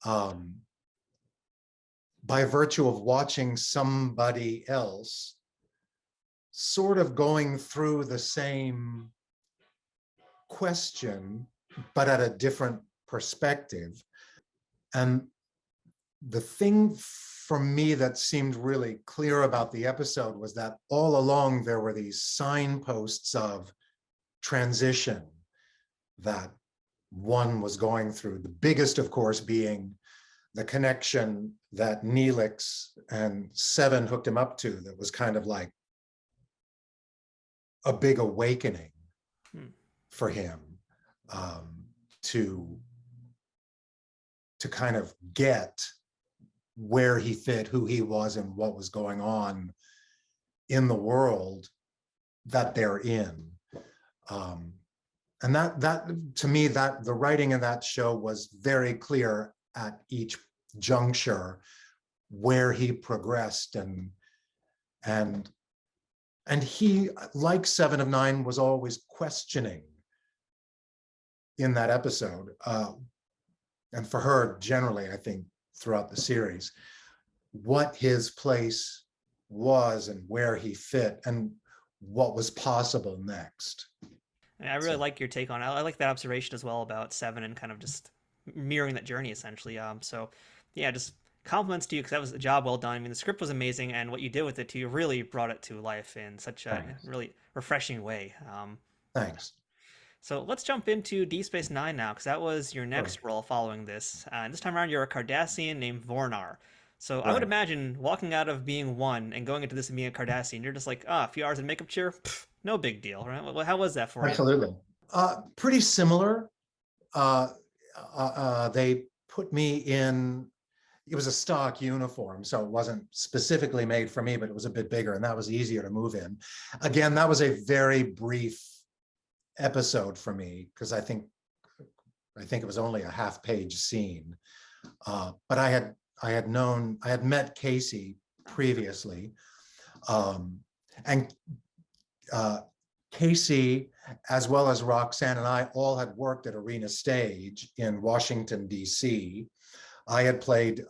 By virtue of watching somebody else sort of going through the same question, but at a different perspective. And the thing for me that seemed really clear about the episode was that all along there were these signposts of transition that one was going through. The biggest, of course, being the connection that Neelix and Seven hooked him up to, that was kind of like a big awakening for him, to kind of get where he fit, who he was, and what was going on in the world that they're in. And that to me, that the writing in that show was very clear at each juncture where he progressed, and he, like Seven of Nine, was always questioning in that episode, and for her generally, I think, throughout the series, what his place was and where he fit and what was possible next. And I really like your take on it. I like that observation as well about Seven and kind of just mirroring that journey essentially. So yeah, just compliments to you because that was a job well done. I mean, the script was amazing, and what you did with it too, you really brought it to life in such a really refreshing way. Thanks. So let's jump into Deep Space Nine now, because that was your next role following this. And this time around, you're a Cardassian named Vornar. So I would imagine walking out of being one and going into this and being a Cardassian, you're just like, a few hours in makeup chair, pff, no big deal, right? Well, how was that for you? Absolutely. Pretty similar. They put me in, it was a stock uniform, so it wasn't specifically made for me, but it was a bit bigger, and that was easier to move in. Again, that was a very brief episode for me, because I think it was only a half-page scene. But I had met Casey previously, and Casey, as well as Roxanne and I, all had worked at Arena Stage in Washington, D.C. I had played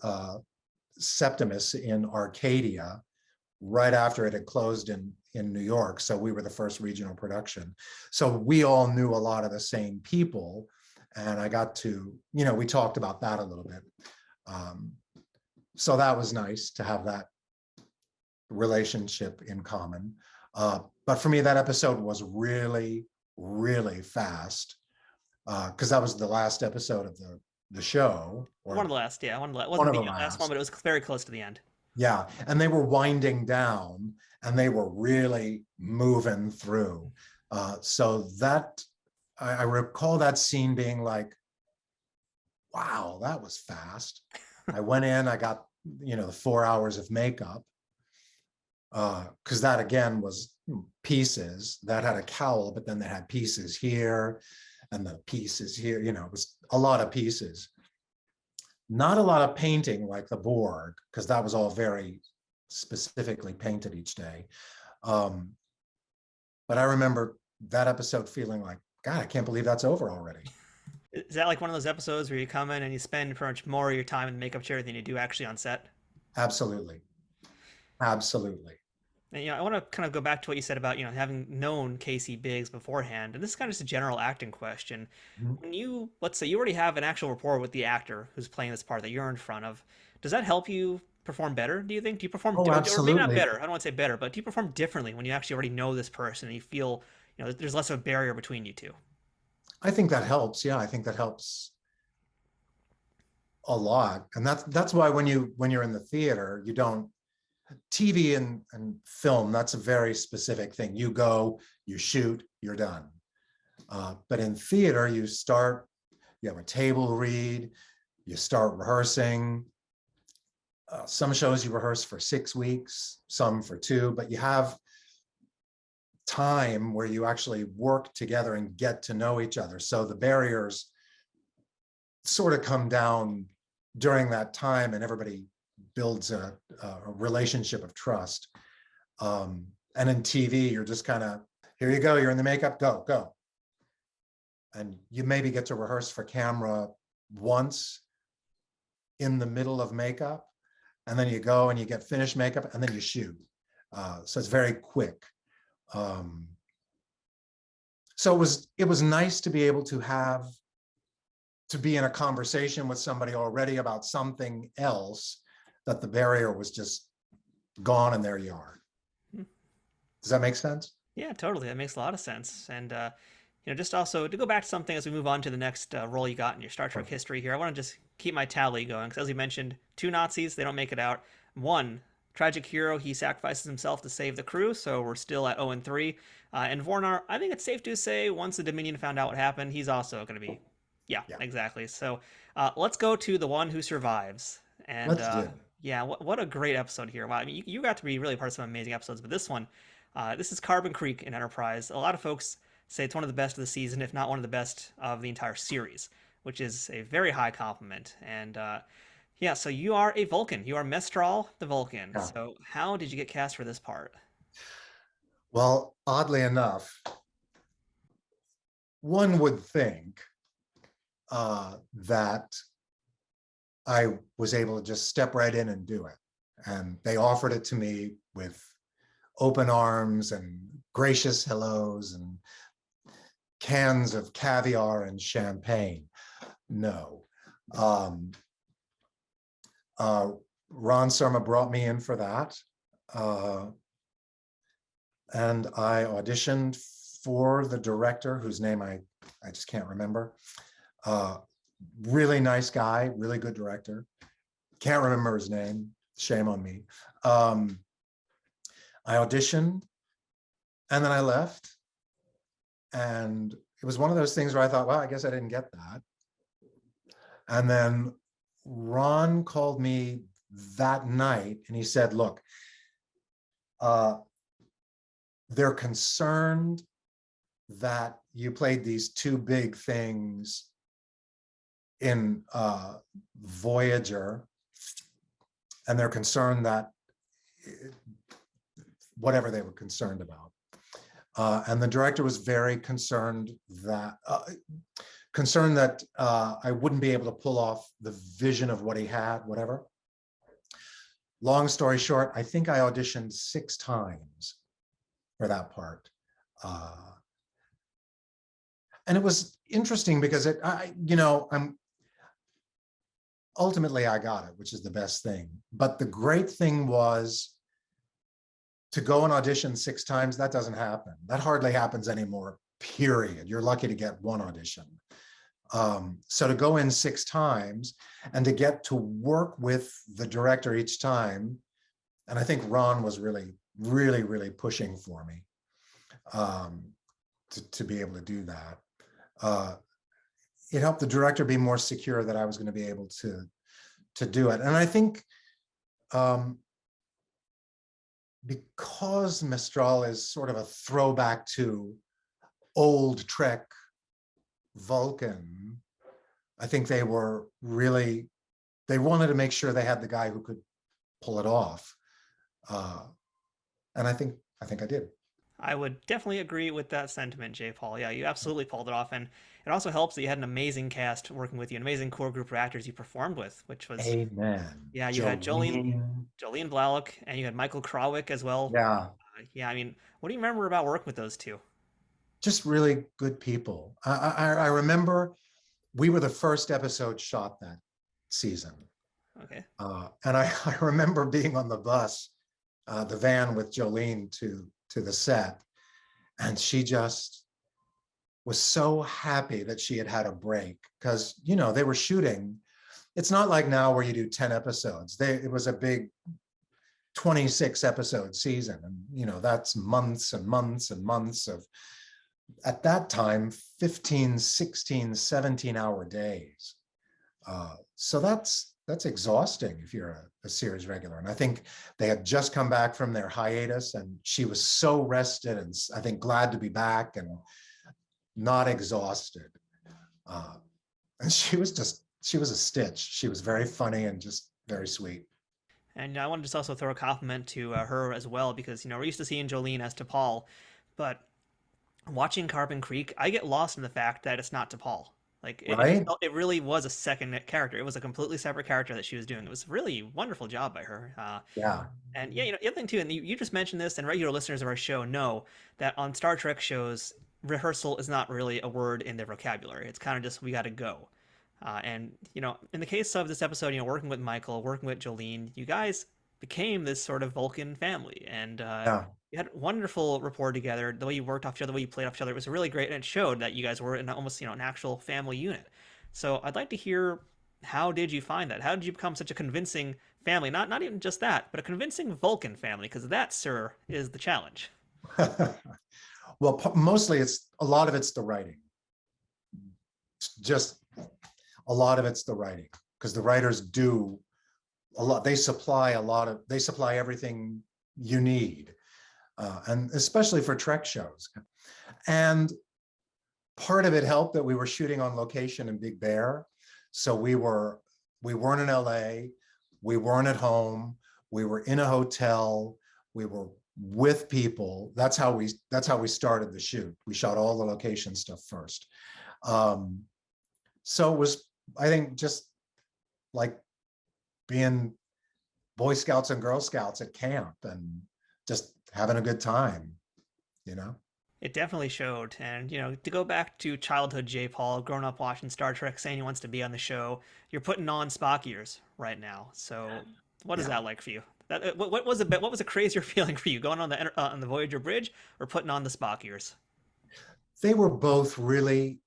Septimus in Arcadia right after it had closed in New York. So we were the first regional production. So we all knew a lot of the same people. And I got to, we talked about that a little bit. So that was nice to have that relationship in common. But for me, that episode was really, really fast, because that was the last episode of the show. One of the last, yeah. It wasn't the last one, but it was very close to the end. Yeah, and they were winding down, and they were really moving through. So that, I recall that scene being like, wow, that was fast. I went in, I got, the 4 hours of makeup, because that again was pieces. That had a cowl, but then they had pieces here and the pieces here, it was a lot of pieces. Not a lot of painting like the Borg, because that was all very specifically painted each day. But I remember that episode feeling like, God, I can't believe that's over already. Is that like one of those episodes where you come in and you spend pretty much more of your time in the makeup chair than you do actually on set? Absolutely. Absolutely. And, I want to kind of go back to what you said about, having known Casey Biggs beforehand. And this is kind of just a general acting question. When you, let's say you already have an actual rapport with the actor who's playing this part that you're in front of, does that help you perform better, do you think? Do you perform, or maybe not better, I don't want to say better, but do you perform differently when you actually already know this person and you feel, there's less of a barrier between you two? I think that helps. Yeah, I think that helps a lot. And that's why when you're in the theater, you don't, TV and film, that's a very specific thing. You go, you shoot, you're done. But in theater, you have a table read, you start rehearsing. Some shows you rehearse for 6 weeks, some for 2, but you have time where you actually work together and get to know each other. So the barriers sort of come down during that time, and everybody builds a relationship of trust. And in TV, you're just kind of, here you go, you're in the makeup, go. And you maybe get to rehearse for camera once in the middle of makeup, and then you go and you get finished makeup, and then you shoot. So it's very quick. So it was nice to be able to be in a conversation with somebody already about something else, that the barrier was just gone and there you are. Does that make sense? Yeah, totally. That makes a lot of sense. And, just also to go back to something as we move on to the next role you got in your Star Trek history here, I want to just keep my tally going. Because as you mentioned, 2 Nazis, they don't make it out. 1 tragic hero, he sacrifices himself to save the crew. So we're still at 0-3. And Vornar, I think it's safe to say once the Dominion found out what happened, he's also going to be, yeah, exactly. So let's go to the one who survives. And let's do it. Yeah, what a great episode here. Wow, I mean, you got to be really part of some amazing episodes, but this one, this is Carbon Creek in Enterprise. A lot of folks say it's one of the best of the season, if not one of the best of the entire series, which is a very high compliment. And yeah, so you are a Vulcan. You are Mestral the Vulcan. Yeah. So how did you get cast for this part? Well, oddly enough, one would think that I was able to just step right in and do it. And they offered it to me with open arms and gracious hellos and cans of caviar and champagne. No. Ron Surma brought me in for that. And I auditioned for the director, whose name I just can't remember. Really nice guy, really good director. Can't remember his name, shame on me. I auditioned and then I left. And it was one of those things where I thought, well, I guess I didn't get that. And then Ron called me that night and he said, look, they're concerned that you played these two big things in Voyager, and they're concerned that whatever they were concerned about. And the director was very concerned that I wouldn't be able to pull off the vision of what he had, whatever. Long story short, I think I auditioned 6 times for that part. And it was interesting because ultimately I got it, which is the best thing. But the great thing was to go and audition 6 times, that doesn't happen. That hardly happens anymore, period. You're lucky to get 1 audition. So to go in 6 times and to get to work with the director each time, and I think Ron was really, really, really pushing for me to be able to do that. It helped the director be more secure that I was going to be able to do it. And I think because Mistral is sort of a throwback to old Trek Vulcan, I think they wanted to make sure they had the guy who could pull it off. And I think I did. I would definitely agree with that sentiment, J. Paul. Yeah, you absolutely pulled it off, and it also helps that you had an amazing cast working with you, an amazing core group of actors you performed with, which was Amen. Yeah, you had Jolene Blalock, and you had Michael Krawick as well. Yeah. Yeah, I mean, what do you remember about working with those two? Just really good people. I remember we were the first episode shot that season. Okay. And I remember being on the bus, the van with Jolene to the set, and she just was so happy that she had had a break because, they were shooting. It's not like now where you do 10 episodes. It was a big 26 episode season. And, that's months and months and months of, at that time, 15, 16, 17-hour days. So that's exhausting if you're a series regular. And I think they had just come back from their hiatus and she was so rested and I think glad to be back and not exhausted. And she was a stitch. She was very funny and just very sweet. And I want to just also throw a compliment to her as well, because, we're used to seeing Jolene as T'Pol, but watching Carbon Creek, I get lost in the fact that it's not T'Pol. Like, it really was a second character. It was a completely separate character that she was doing. It was a really wonderful job by her. Yeah. And yeah, the other thing too, and you just mentioned this, and regular listeners of our show know that on Star Trek shows, rehearsal is not really a word in their vocabulary. It's kind of just, we got to go. And, in the case of this episode, working with Michael, working with Jolene, you guys became this sort of Vulcan family. And you had wonderful rapport together. The way you worked off each other, the way you played off each other, it was really great. And it showed that you guys were in almost, an actual family unit. So I'd like to hear, how did you find that? How did you become such a convincing family? Not even just that, but a convincing Vulcan family, because that, sir, is the challenge. Well, mostly a lot of it's the writing. Just a lot of it's the writing, because the writers do a lot. They supply everything you need, and especially for Trek shows. And part of it helped that we were shooting on location in Big Bear, so we weren't in LA, we weren't at home, we were in a hotel, we were with people. That's how we started the shoot. We shot all the location stuff first. So it was, I think, just like being Boy Scouts and Girl Scouts at camp, and just having a good time, It definitely showed. And, to go back to childhood J. Paul, growing up watching Star Trek, saying he wants to be on the show, you're putting on Spock ears right now. So what is Yeah. that like for you? What was a crazier feeling for you, going on the Voyager bridge or putting on the Spock ears? They were both really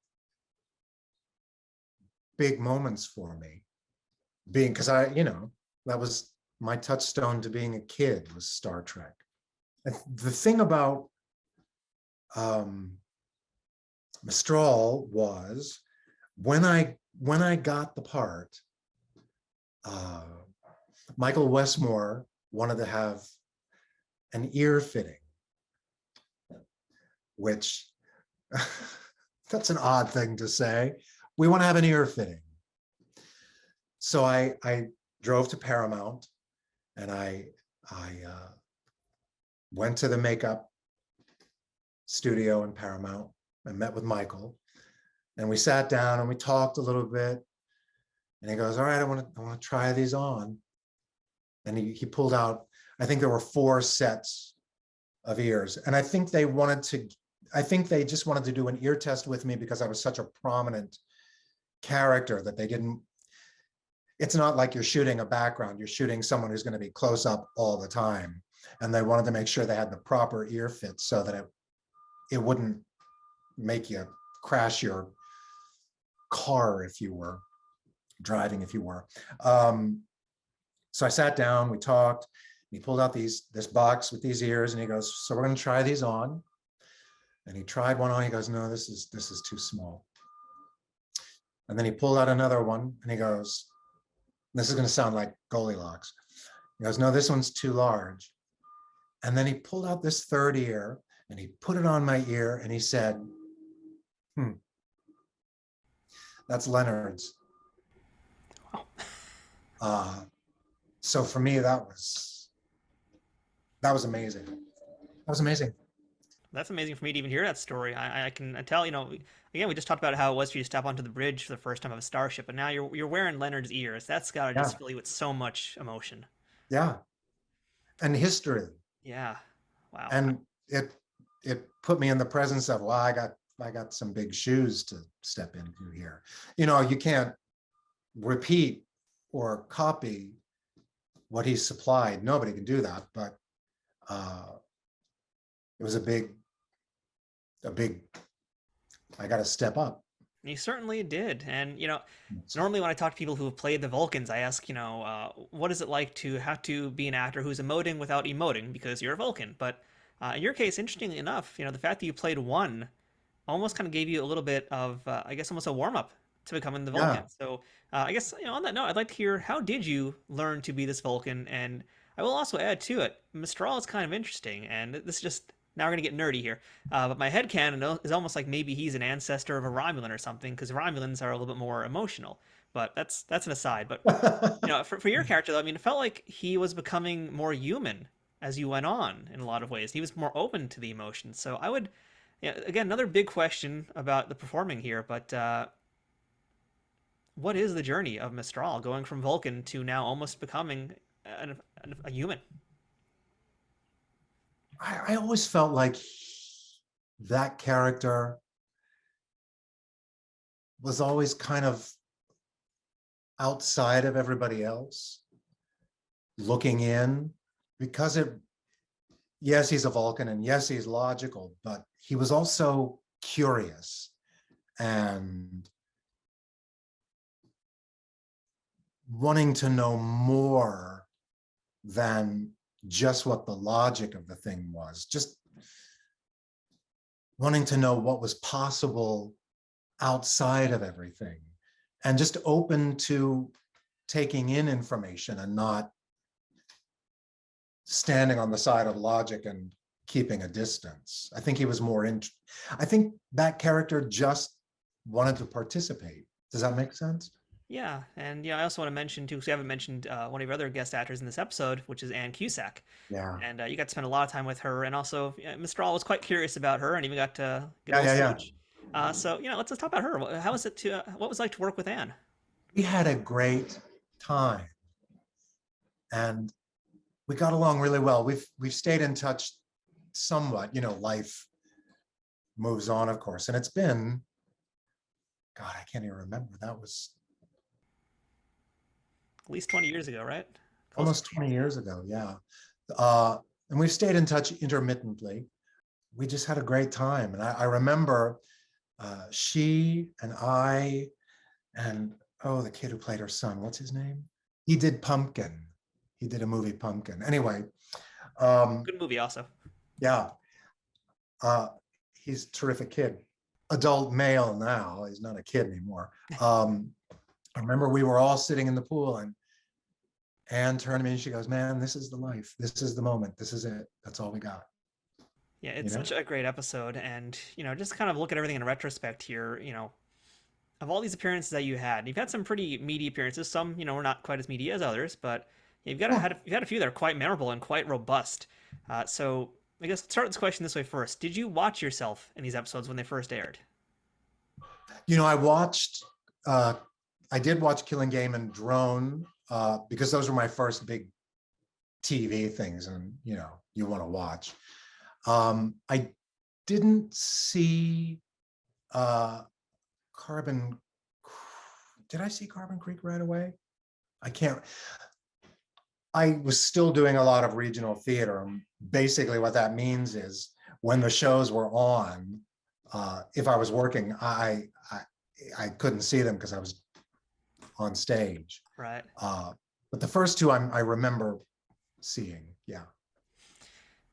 big moments for me, because that was my touchstone to being a kid, was Star Trek. And the thing about Mistral was, when I got the part, Michael Westmore wanted to have an ear fitting, which that's an odd thing to say. We want to have an ear fitting. So I drove to Paramount, and I went to the makeup studio in Paramount and met with Michael, and we sat down and we talked a little bit, and he goes, all right, I want to try these on. And he pulled out, I think there were 4 sets of ears. And I think they just wanted to do an ear test with me because I was such a prominent character that it's not like you're shooting a background, you're shooting someone who's going to be close up all the time. And they wanted to make sure they had the proper ear fit so that it wouldn't make you crash your car if you were driving, So I sat down, we talked, and he pulled out this box with these ears, and he goes, so we're going to try these on. And he tried one on, he goes, no, this is too small. And then he pulled out another one, and he goes, this is going to sound like Goldilocks. He goes, no, this one's too large. And then he pulled out this 3rd ear, and he put it on my ear, and he said, that's Leonard's. So for me, that was amazing. That was amazing. That's amazing for me to even hear that story. I can tell, again, we just talked about how it was for you to step onto the bridge for the first time of a starship, but now you're wearing Leonard's ears. That's got to just fill you with so much emotion. Yeah. And history. Yeah. Wow. And it put me in the presence of, well, I got some big shoes to step into here. You can't repeat or copy what he supplied. Nobody can do that, but it was a big, I got to step up. You certainly did. And, normally when I talk to people who have played the Vulcans, I ask, what is it like to have to be an actor who's emoting without emoting because you're a Vulcan? But in your case, interestingly enough, the fact that you played one almost kind of gave you a little bit of, I guess, almost a warm-up to becoming the Vulcan. Yeah. So I guess, on that note, I'd like to hear, how did you learn to be this Vulcan? And I will also add to it, Mistral is kind of interesting, and this is just, now we're going to get nerdy here, but my headcanon is almost like maybe he's an ancestor of a Romulan or something, because Romulans are a little bit more emotional. But that's an aside. But for your character, though, I mean, it felt like he was becoming more human as you went on in a lot of ways. He was more open to the emotions. So I would, again, another big question about the performing here, but what is the journey of Mistral, going from Vulcan to now almost becoming a human? I always felt like that character was always kind of outside of everybody else, looking in, because yes, he's a Vulcan, and yes, he's logical, but he was also curious and wanting to know more than just what the logic of the thing was, just wanting to know what was possible outside of everything, and just open to taking in information and not standing on the side of logic and keeping a distance. I think he was I think that character just wanted to participate. Does that make sense? Yeah, and I also want to mention too, because we haven't mentioned one of your other guest actors in this episode, which is Ann Cusack. Yeah. And you got to spend a lot of time with her, and also Mistral was quite curious about her, and even got to get a little smooch. So let's talk about her. How was it what was it like to work with Ann? We had a great time, and we got along really well. We've stayed in touch somewhat. Life moves on, of course, and it's been, God, I can't even remember. That was At least 20 years ago, right? almost 20 years ago. Yeah. And we've stayed in touch intermittently. We just had a great time. And I remember she and I and, the kid who played her son, what's his name? He did Pumpkin. He did a movie, Pumpkin. Anyway. Good movie also. Yeah. He's a terrific kid. Adult male now. He's not a kid anymore. I remember we were all sitting in the pool, and Anne turned to me and she goes, "Man, this is the life. This is the moment. This is it. That's all we got." Yeah, it's such a great episode. And, just kind of look at everything in retrospect here, of all these appearances that you've had some pretty meaty appearances. Some, were not quite as meaty as others, but you've had a few that are quite memorable and quite robust. So I guess let's start this question this way first. Did you watch yourself in these episodes when they first aired? I did watch Killing Game and Drone because those were my first big TV things, and you want to watch. I didn't see Carbon. Did I see Carbon Creek right away? I was still doing a lot of regional theater. Basically, what that means is when the shows were on, if I was working, I couldn't see them because I was on stage. Right. But the first two I remember seeing. Yeah.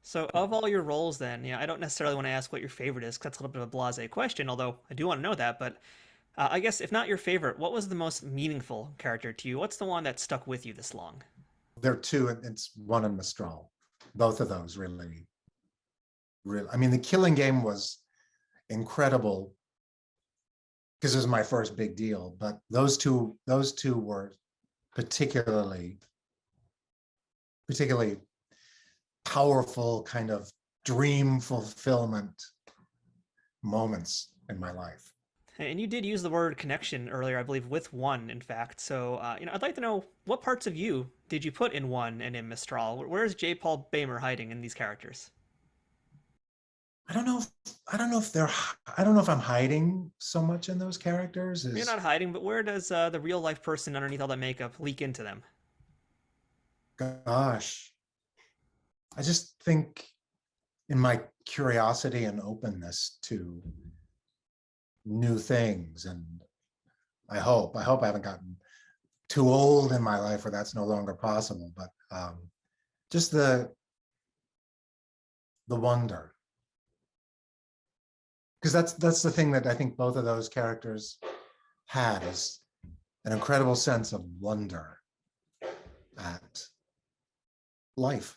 So of all your roles then, I don't necessarily want to ask what your favorite is, because that's a little bit of a blasé question, although I do want to know that. But I guess if not your favorite, what was the most meaningful character to you? What's the one that stuck with you this long? There are two, and it's one and Mistral. Both of those really. I mean, the Killing Game was incredible because it was my first big deal, but those two were particularly powerful, kind of dream fulfillment moments in my life. And you did use the word connection earlier, I believe, with one, in fact. So, I'd like to know, what parts of you did you put in one and in Mistral? Where's J. Paul Boehmer hiding in these characters? I don't know if I'm hiding so much in those characters. You're not hiding, but where does the real life person underneath all that makeup leak into them? Gosh, I just think in my curiosity and openness to new things, and I hope I haven't gotten too old in my life where that's no longer possible, but just the wonder, because that's the thing that I think both of those characters had, is an incredible sense of wonder at life.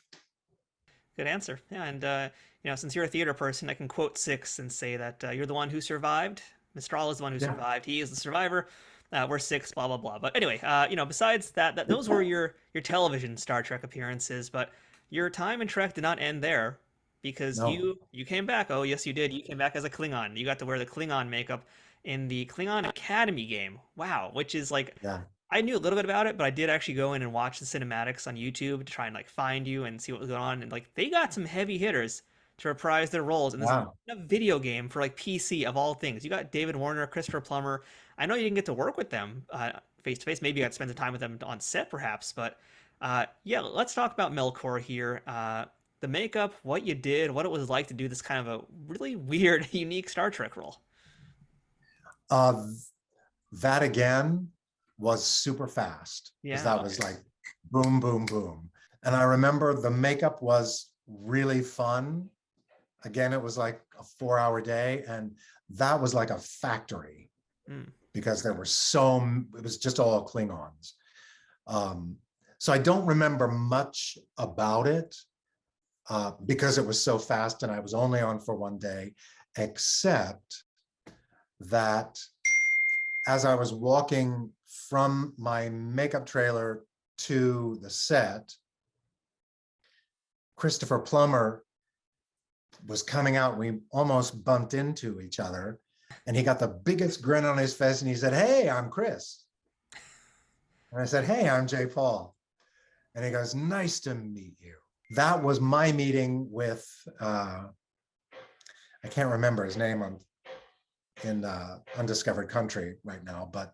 Good answer. Yeah, and since you're a theater person, I can quote Six and say that you're the one who survived. Mistral is the one who survived. He is the survivor. We're Six, blah blah blah. But anyway, besides that those were your television Star Trek appearances. But your time in Trek did not end there, because you came back. Oh yes, you did. You came back as a Klingon. You got to wear the Klingon makeup in the Klingon Academy game. Wow, which is like. Yeah. I knew a little bit about it, but I did actually go in and watch the cinematics on YouTube to try and find you and see what was going on. And they got some heavy hitters to reprise their roles in this a video game for PC of all things. You got David Warner, Christopher Plummer. I know you didn't get to work with them face to face. Maybe you got to spend the time with them on set, perhaps. But let's talk about Melkor here. The makeup, what you did, what it was like to do this kind of a really weird, unique Star Trek role. That again was super fast, because that was like boom, boom, boom. And I remember the makeup was really fun. Again, it was like a 4-hour day, and that was like a factory because it was just all Klingons. So I don't remember much about it because it was so fast and I was only on for one day, except that as I was walking from my makeup trailer to the set, Christopher Plummer was coming out. We almost bumped into each other, and he got the biggest grin on his face, and he said, "Hey, I'm Chris." And I said, "Hey, I'm J. Paul." And he goes, nice to meet you. That was my meeting with, I can't remember his name in Undiscovered Country right now, but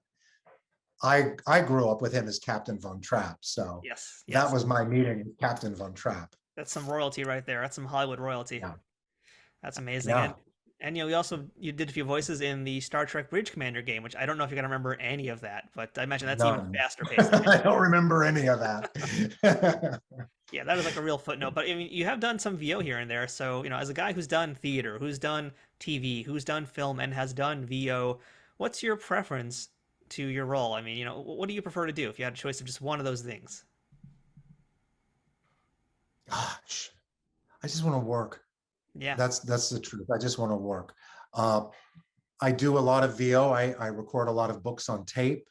I grew up with him as Captain Von Trapp. So Yes. that was my meeting with Captain Von Trapp. That's some royalty right there. That's some Hollywood royalty. Yeah. That's amazing. Yeah. And you did a few voices in the Star Trek Bridge Commander game, which I don't know if you're gonna remember any of that, but I imagine that's even faster paced. I don't remember any of that. Yeah, that is like a real footnote. But I mean, you have done some VO here and there. So, as a guy who's done theater, who's done TV, who's done film, and has done VO, what's your preference to your role? I mean, what do you prefer to do if you had a choice of just one of those things? Gosh, I just want to work. Yeah. That's the truth. I just want to work. I do a lot of VO. I record a lot of books on tape.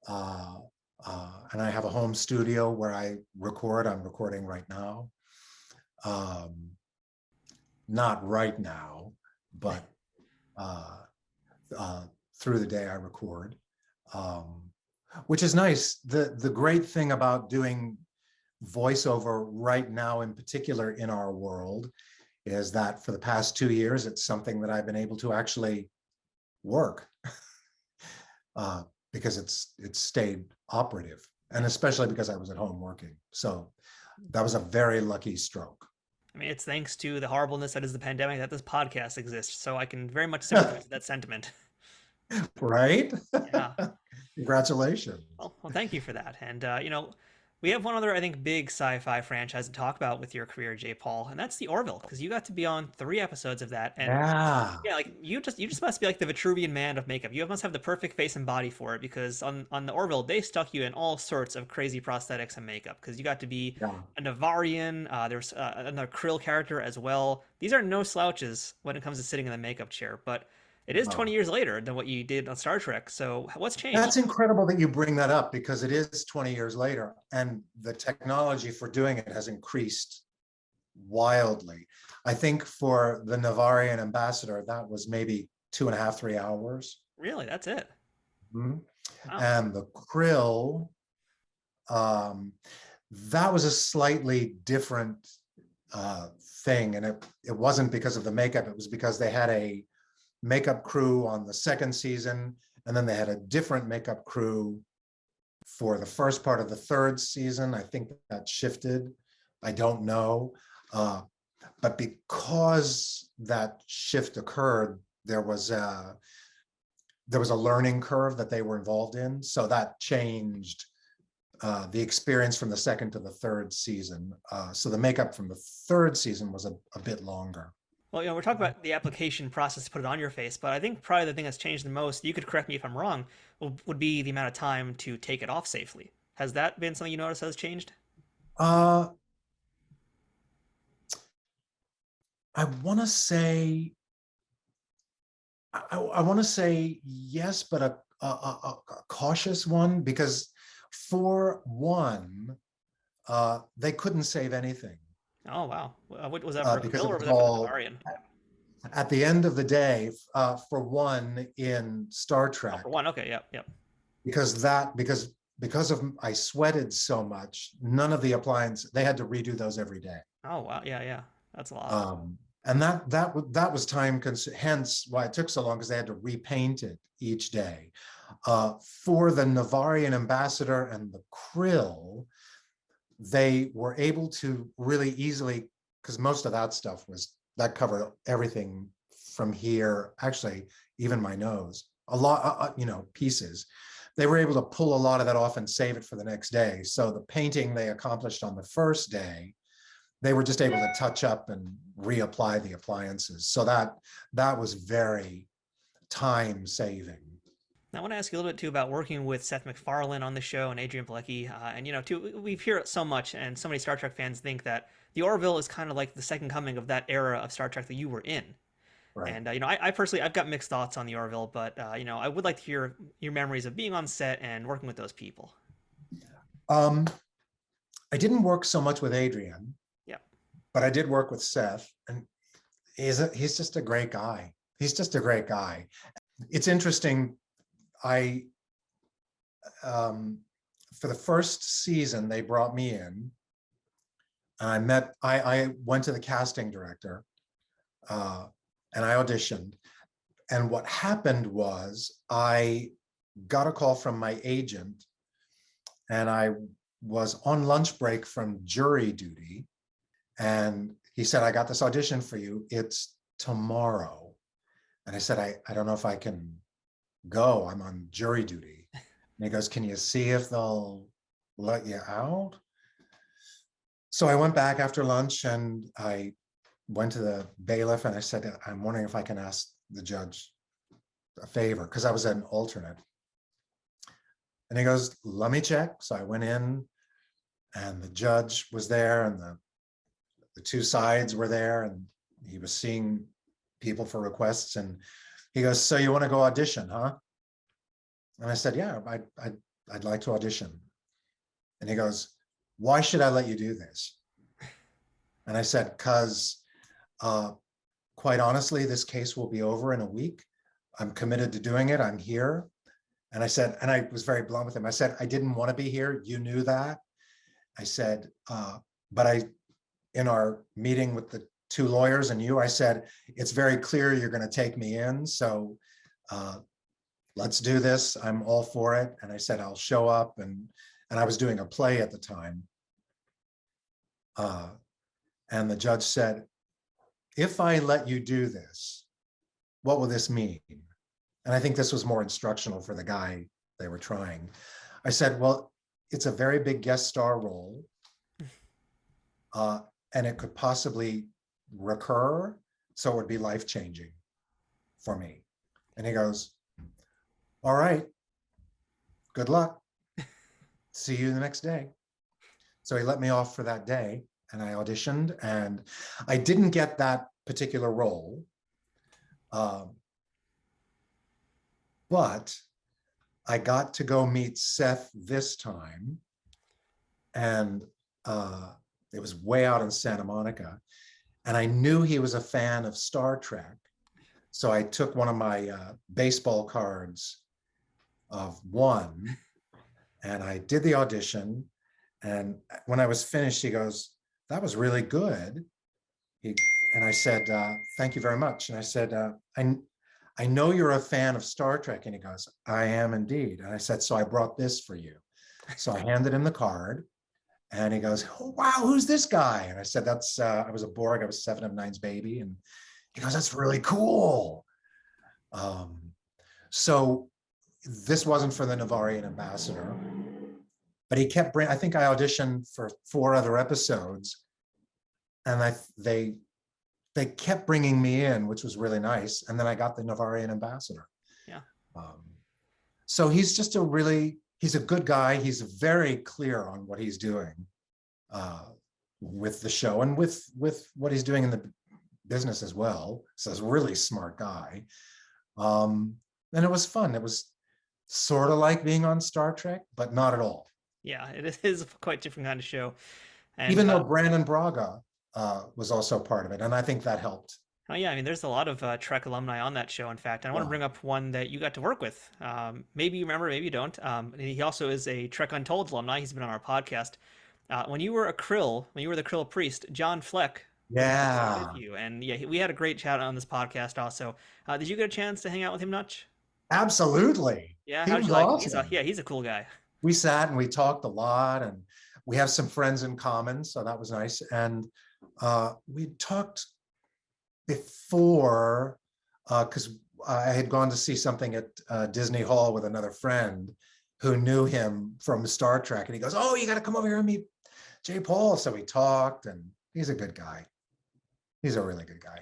And I have a home studio where I record. I'm recording right now. Not right now, but through the day I record, which is nice. The great thing about doing voiceover right now, in particular in our world, is that for the past 2 years, it's something that I've been able to actually work because it's stayed operative, and especially because I was at home working. So that was a very lucky stroke. I mean, it's thanks to the horribleness that is the pandemic that this podcast exists. So I can very much sympathize with that sentiment. Right? Yeah. Congratulations. Well, thank you for that. And, we have one other, I think, big sci-fi franchise to talk about with your career, J. Paul, and that's the Orville, because you got to be on 3 episodes of that. And yeah, like you just must be like the Vitruvian man of makeup. You must have the perfect face and body for it, because on the Orville, they stuck you in all sorts of crazy prosthetics and makeup, because you got to be a Navarian. There's another Krill character as well. These are no slouches when it comes to sitting in the makeup chair, but it is 20 years later than what you did on Star Trek. So what's changed? That's incredible that you bring that up, because it is 20 years later and the technology for doing it has increased wildly. I think for the Navarian ambassador, that was maybe 2.5, 3 hours. Really? That's it? Mm-hmm. Wow. And the Krill, that was a slightly different thing. And it wasn't because of the makeup. It was because they had a makeup crew on the 2nd season, and then they had a different makeup crew for the first part of the 3rd season. I think that shifted. I don't know. But because that shift occurred, there was a learning curve that they were involved in. So that changed the experience from the 2nd to the 3rd season. So the makeup from the 3rd season was a bit longer. Well, we're talking about the application process to put it on your face, but I think probably the thing that's changed the most, you could correct me if I'm wrong, would be the amount of time to take it off safely. Has that been something you notice has changed? I want to say, I want to say yes, but a cautious one, because for one, they couldn't save anything. Oh, wow. What was that for Because Bill, or it was was that for all, the Navarian? at the end of the day, for one, in Star Trek. Oh, for one, okay, yep. Because of I sweated so much, none of the appliances, they had to redo those every day. Oh, wow, yeah. That's a lot. And that was time consuming, hence why it took so long, because they had to repaint it each day. For the Navarian ambassador and the Krill, they were able to really easily, because most of that stuff that covered everything from here, actually even my nose, a lot, pieces. They were able to pull a lot of that off and save it for the next day. So the painting they accomplished on the first day, they were just able to touch up and reapply the appliances. So that was very time saving. Now, I want to ask you a little bit too about working with Seth MacFarlane on the show and Adrian Pilecki, and we hear it so much, and so many Star Trek fans think that the Orville is kind of like the second coming of that era of Star Trek that you were in. Right. And I personally, I've got mixed thoughts on the Orville, but I would like to hear your memories of being on set and working with those people. I didn't work so much with Adrian. Yeah. But I did work with Seth, and he's just a great guy. He's just a great guy. It's interesting. for the first season, they brought me in. And I went to the casting director and I auditioned. And what happened was I got a call from my agent, and I was on lunch break from jury duty. And he said, I got this audition for you. It's tomorrow. And I said, I don't know if I can go. I'm on jury duty. And he goes, can you see if they'll let you out? So I went back after lunch and I went to the bailiff and I said, I'm wondering if I can ask the judge a favor, because I was an alternate. And he goes, let me check. So I went in and the judge was there and the two sides were there, and he was seeing people for requests. And he goes, so you want to go audition, huh? And I said, yeah, I'd like to audition. And he goes, why should I let you do this? And I said, because quite honestly, this case will be over in a week. I'm committed to doing it. I'm here. And I said, and I was very blunt with him. I said, I didn't want to be here. You knew that. I said, but in our meeting with the two lawyers and you, I said, it's very clear you're going to take me in. So let's do this. I'm all for it. And I said, I'll show up. And I was doing a play at the time. And the judge said, if I let you do this, what will this mean? And I think this was more instructional for the guy they were trying. I said, well, it's a very big guest star role. And it could possibly recur. So it would be life-changing for me. And he goes, all right, good luck. See you the next day. So he let me off for that day and I auditioned, and I didn't get that particular role. But I got to go meet Seth this time, and it was way out in Santa Monica, and I knew he was a fan of Star Trek. So I took one of my baseball cards of one, and I did the audition. And when I was finished, he goes, that was really good. And I said, thank you very much. And I said, I know you're a fan of Star Trek. And he goes, I am indeed. And I said, so I brought this for you. So I handed him the card and he goes, oh, wow, who's this guy? And I said, I was a Borg. I was 7 of 9's baby. And he goes, that's really cool. So this wasn't for the Navarian ambassador, but he kept bringing, I think I auditioned for 4 other episodes, and they kept bringing me in, which was really nice. And then I got the Navarian ambassador. Yeah. So he's just he's a good guy. He's very clear on what he's doing with the show and with what he's doing in the business as well. So he's a really smart guy. And it was fun. It was sort of like being on Star Trek, but not at all. Yeah, it is a quite different kind of show. And, even though Brandon Braga was also part of it. And I think that helped. Oh yeah, I mean, there's a lot of Trek alumni on that show, in fact. And I want to bring up one that you got to work with. Maybe you remember, maybe you don't. He also is a Trek Untold alumni. He's been on our podcast. When you were the Krill priest, John Fleck. Yeah. With you. And yeah, we had a great chat on this podcast also. Did you get a chance to hang out with him much? Absolutely. Yeah, he how'd was you like awesome. He's a cool guy. We sat and we talked a lot, and we have some friends in common, so that was nice. And we talked before, because I had gone to see something at Disney Hall with another friend who knew him from Star Trek, and he goes, oh, you got to come over here and meet J. Paul. So we talked, and he's a good guy. He's a really good guy.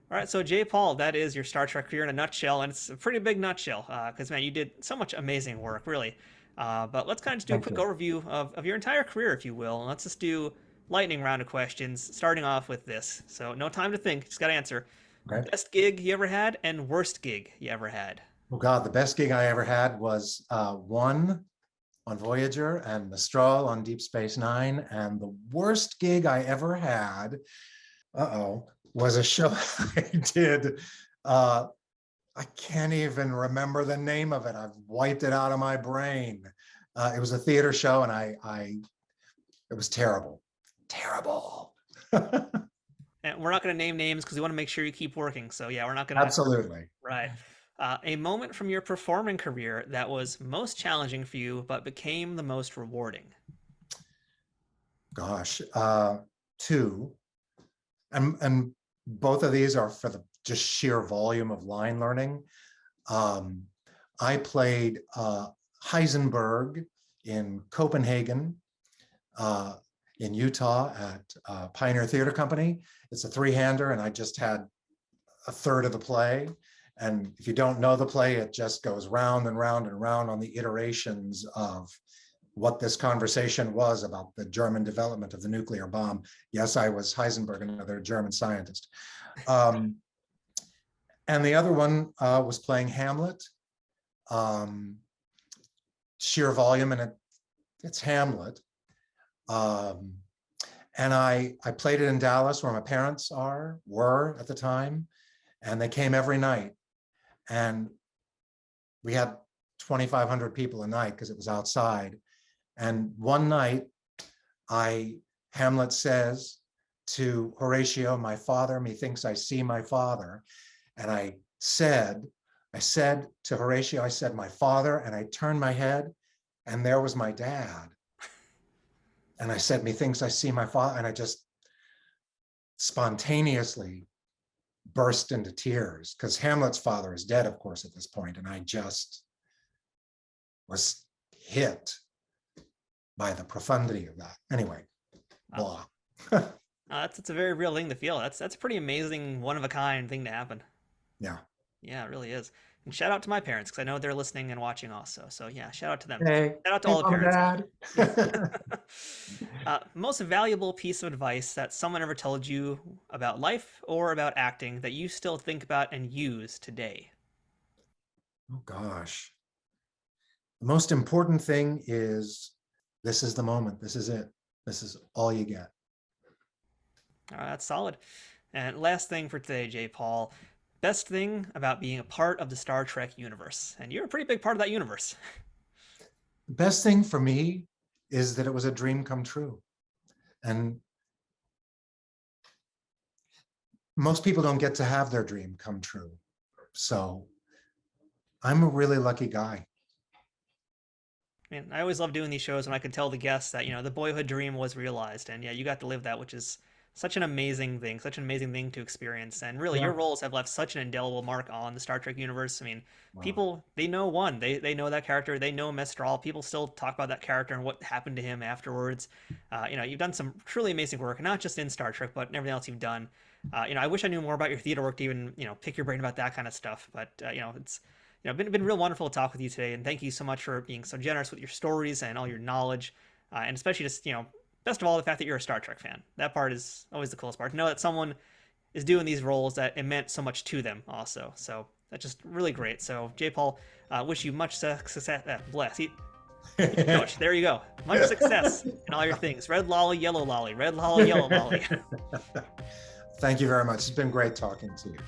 All right, so J. Paul, that is your Star Trek career in a nutshell, and it's a pretty big nutshell, because, man, you did so much amazing work, really. But let's kind of just do a quick overview of your entire career, if you will, and let's just do lightning round of questions, starting off with this. So no time to think, just got to answer. Okay. Best gig you ever had and worst gig you ever had? Oh, God, the best gig I ever had was one on Voyager and Mistral on Deep Space Nine, and the worst gig I ever had, was a show I did. I can't even remember the name of it. I've wiped it out of my brain. It was a theater show, and it was terrible. And we're not going to name names because we want to make sure you keep working. So yeah, we're not going to. Absolutely. Right. A moment from your performing career that was most challenging for you, but became the most rewarding. Gosh, two, and both of these are for the just sheer volume of line learning. I played Heisenberg in Copenhagen, in Utah at Pioneer Theater Company. It's a three-hander, and I just had a third of the play. And if you don't know the play, it just goes round and round and round on the iterations of what this conversation was about the German development of the nuclear bomb. Yes, I was Heisenberg, another German scientist. And the other one was playing Hamlet. Sheer volume, and it's Hamlet. And I played it in Dallas, where my parents were at the time, and they came every night. And we had 2,500 people a night because it was outside. And one night, Hamlet says to Horatio, "My father, methinks I see my father." And I said to Horatio, I said, "My father," and I turned my head, and there was my dad. And I said, "Methinks I see my father," and I just spontaneously burst into tears, because Hamlet's father is dead, of course, at this point, and I just was hit by the profundity of that. Anyway, blah. That's a very real thing to feel. That's a pretty amazing, one of a kind thing to happen. Yeah. Yeah, it really is. And shout out to my parents, because I know they're listening and watching also. So yeah, shout out to them. Hey, shout out to all the parents. Dad. Most valuable piece of advice that someone ever told you about life or about acting that you still think about and use today? Oh gosh. The most important thing is, this is the moment. This is it. This is all you get. All right, that's solid. And last thing for today, J. Paul. Best thing about being a part of the Star Trek universe. And you're a pretty big part of that universe. The best thing for me is that it was a dream come true. And most people don't get to have their dream come true. So I'm a really lucky guy. I mean, I always love doing these shows when I can tell the guests that, the boyhood dream was realized. And yeah, you got to live that, which is such an amazing thing to experience. And really, your roles have left such an indelible mark on the Star Trek universe. I mean, people, they know they know that character, they know Mestral. People still talk about that character and what happened to him afterwards. You've done some truly amazing work, not just in Star Trek, but in everything else you've done. I wish I knew more about your theater work to even, pick your brain about that kind of stuff. But, it's been real wonderful to talk with you today. And thank you so much for being so generous with your stories and all your knowledge. And especially just, best of all, the fact that you're a Star Trek fan. That part is always the coolest part. To know that someone is doing these roles, that it meant so much to them also. So that's just really great. So J. Paul, wish you much success. Bless. Coach, there you go. Much success in all your things. Red lolly, yellow lolly. Red lolly, yellow lolly. Thank you very much. It's been great talking to you.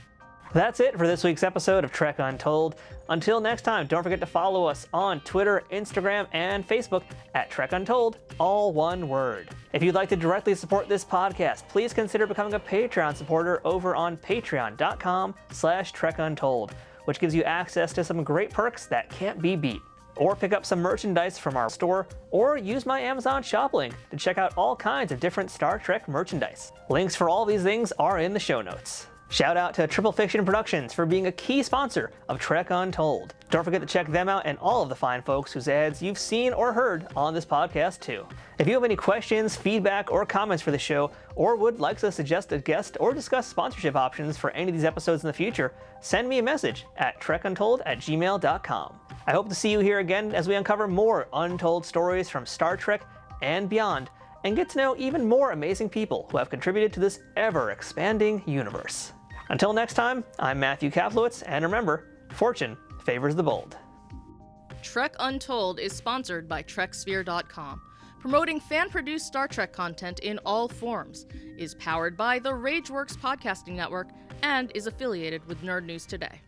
That's it for this week's episode of Trek Untold. Until next time, don't forget to follow us on Twitter, Instagram, and Facebook at Trek Untold, all one word. If you'd like to directly support this podcast, please consider becoming a Patreon supporter over on patreon.com/TrekUntold, which gives you access to some great perks that can't be beat. Or pick up some merchandise from our store, or use my Amazon shop link to check out all kinds of different Star Trek merchandise. Links for all these things are in the show notes. Shout out to Triple Fiction Productions for being a key sponsor of Trek Untold. Don't forget to check them out and all of the fine folks whose ads you've seen or heard on this podcast too. If you have any questions, feedback, or comments for the show, or would like to suggest a guest or discuss sponsorship options for any of these episodes in the future, send me a message at trekuntold@gmail.com. I hope to see you here again as we uncover more untold stories from Star Trek and beyond, and get to know even more amazing people who have contributed to this ever-expanding universe. Until next time, I'm Matthew Kaplowitz, and remember, fortune favors the bold. Trek Untold is sponsored by TrekSphere.com, promoting fan-produced Star Trek content in all forms, is powered by the RageWorks podcasting network, and is affiliated with Nerd News Today.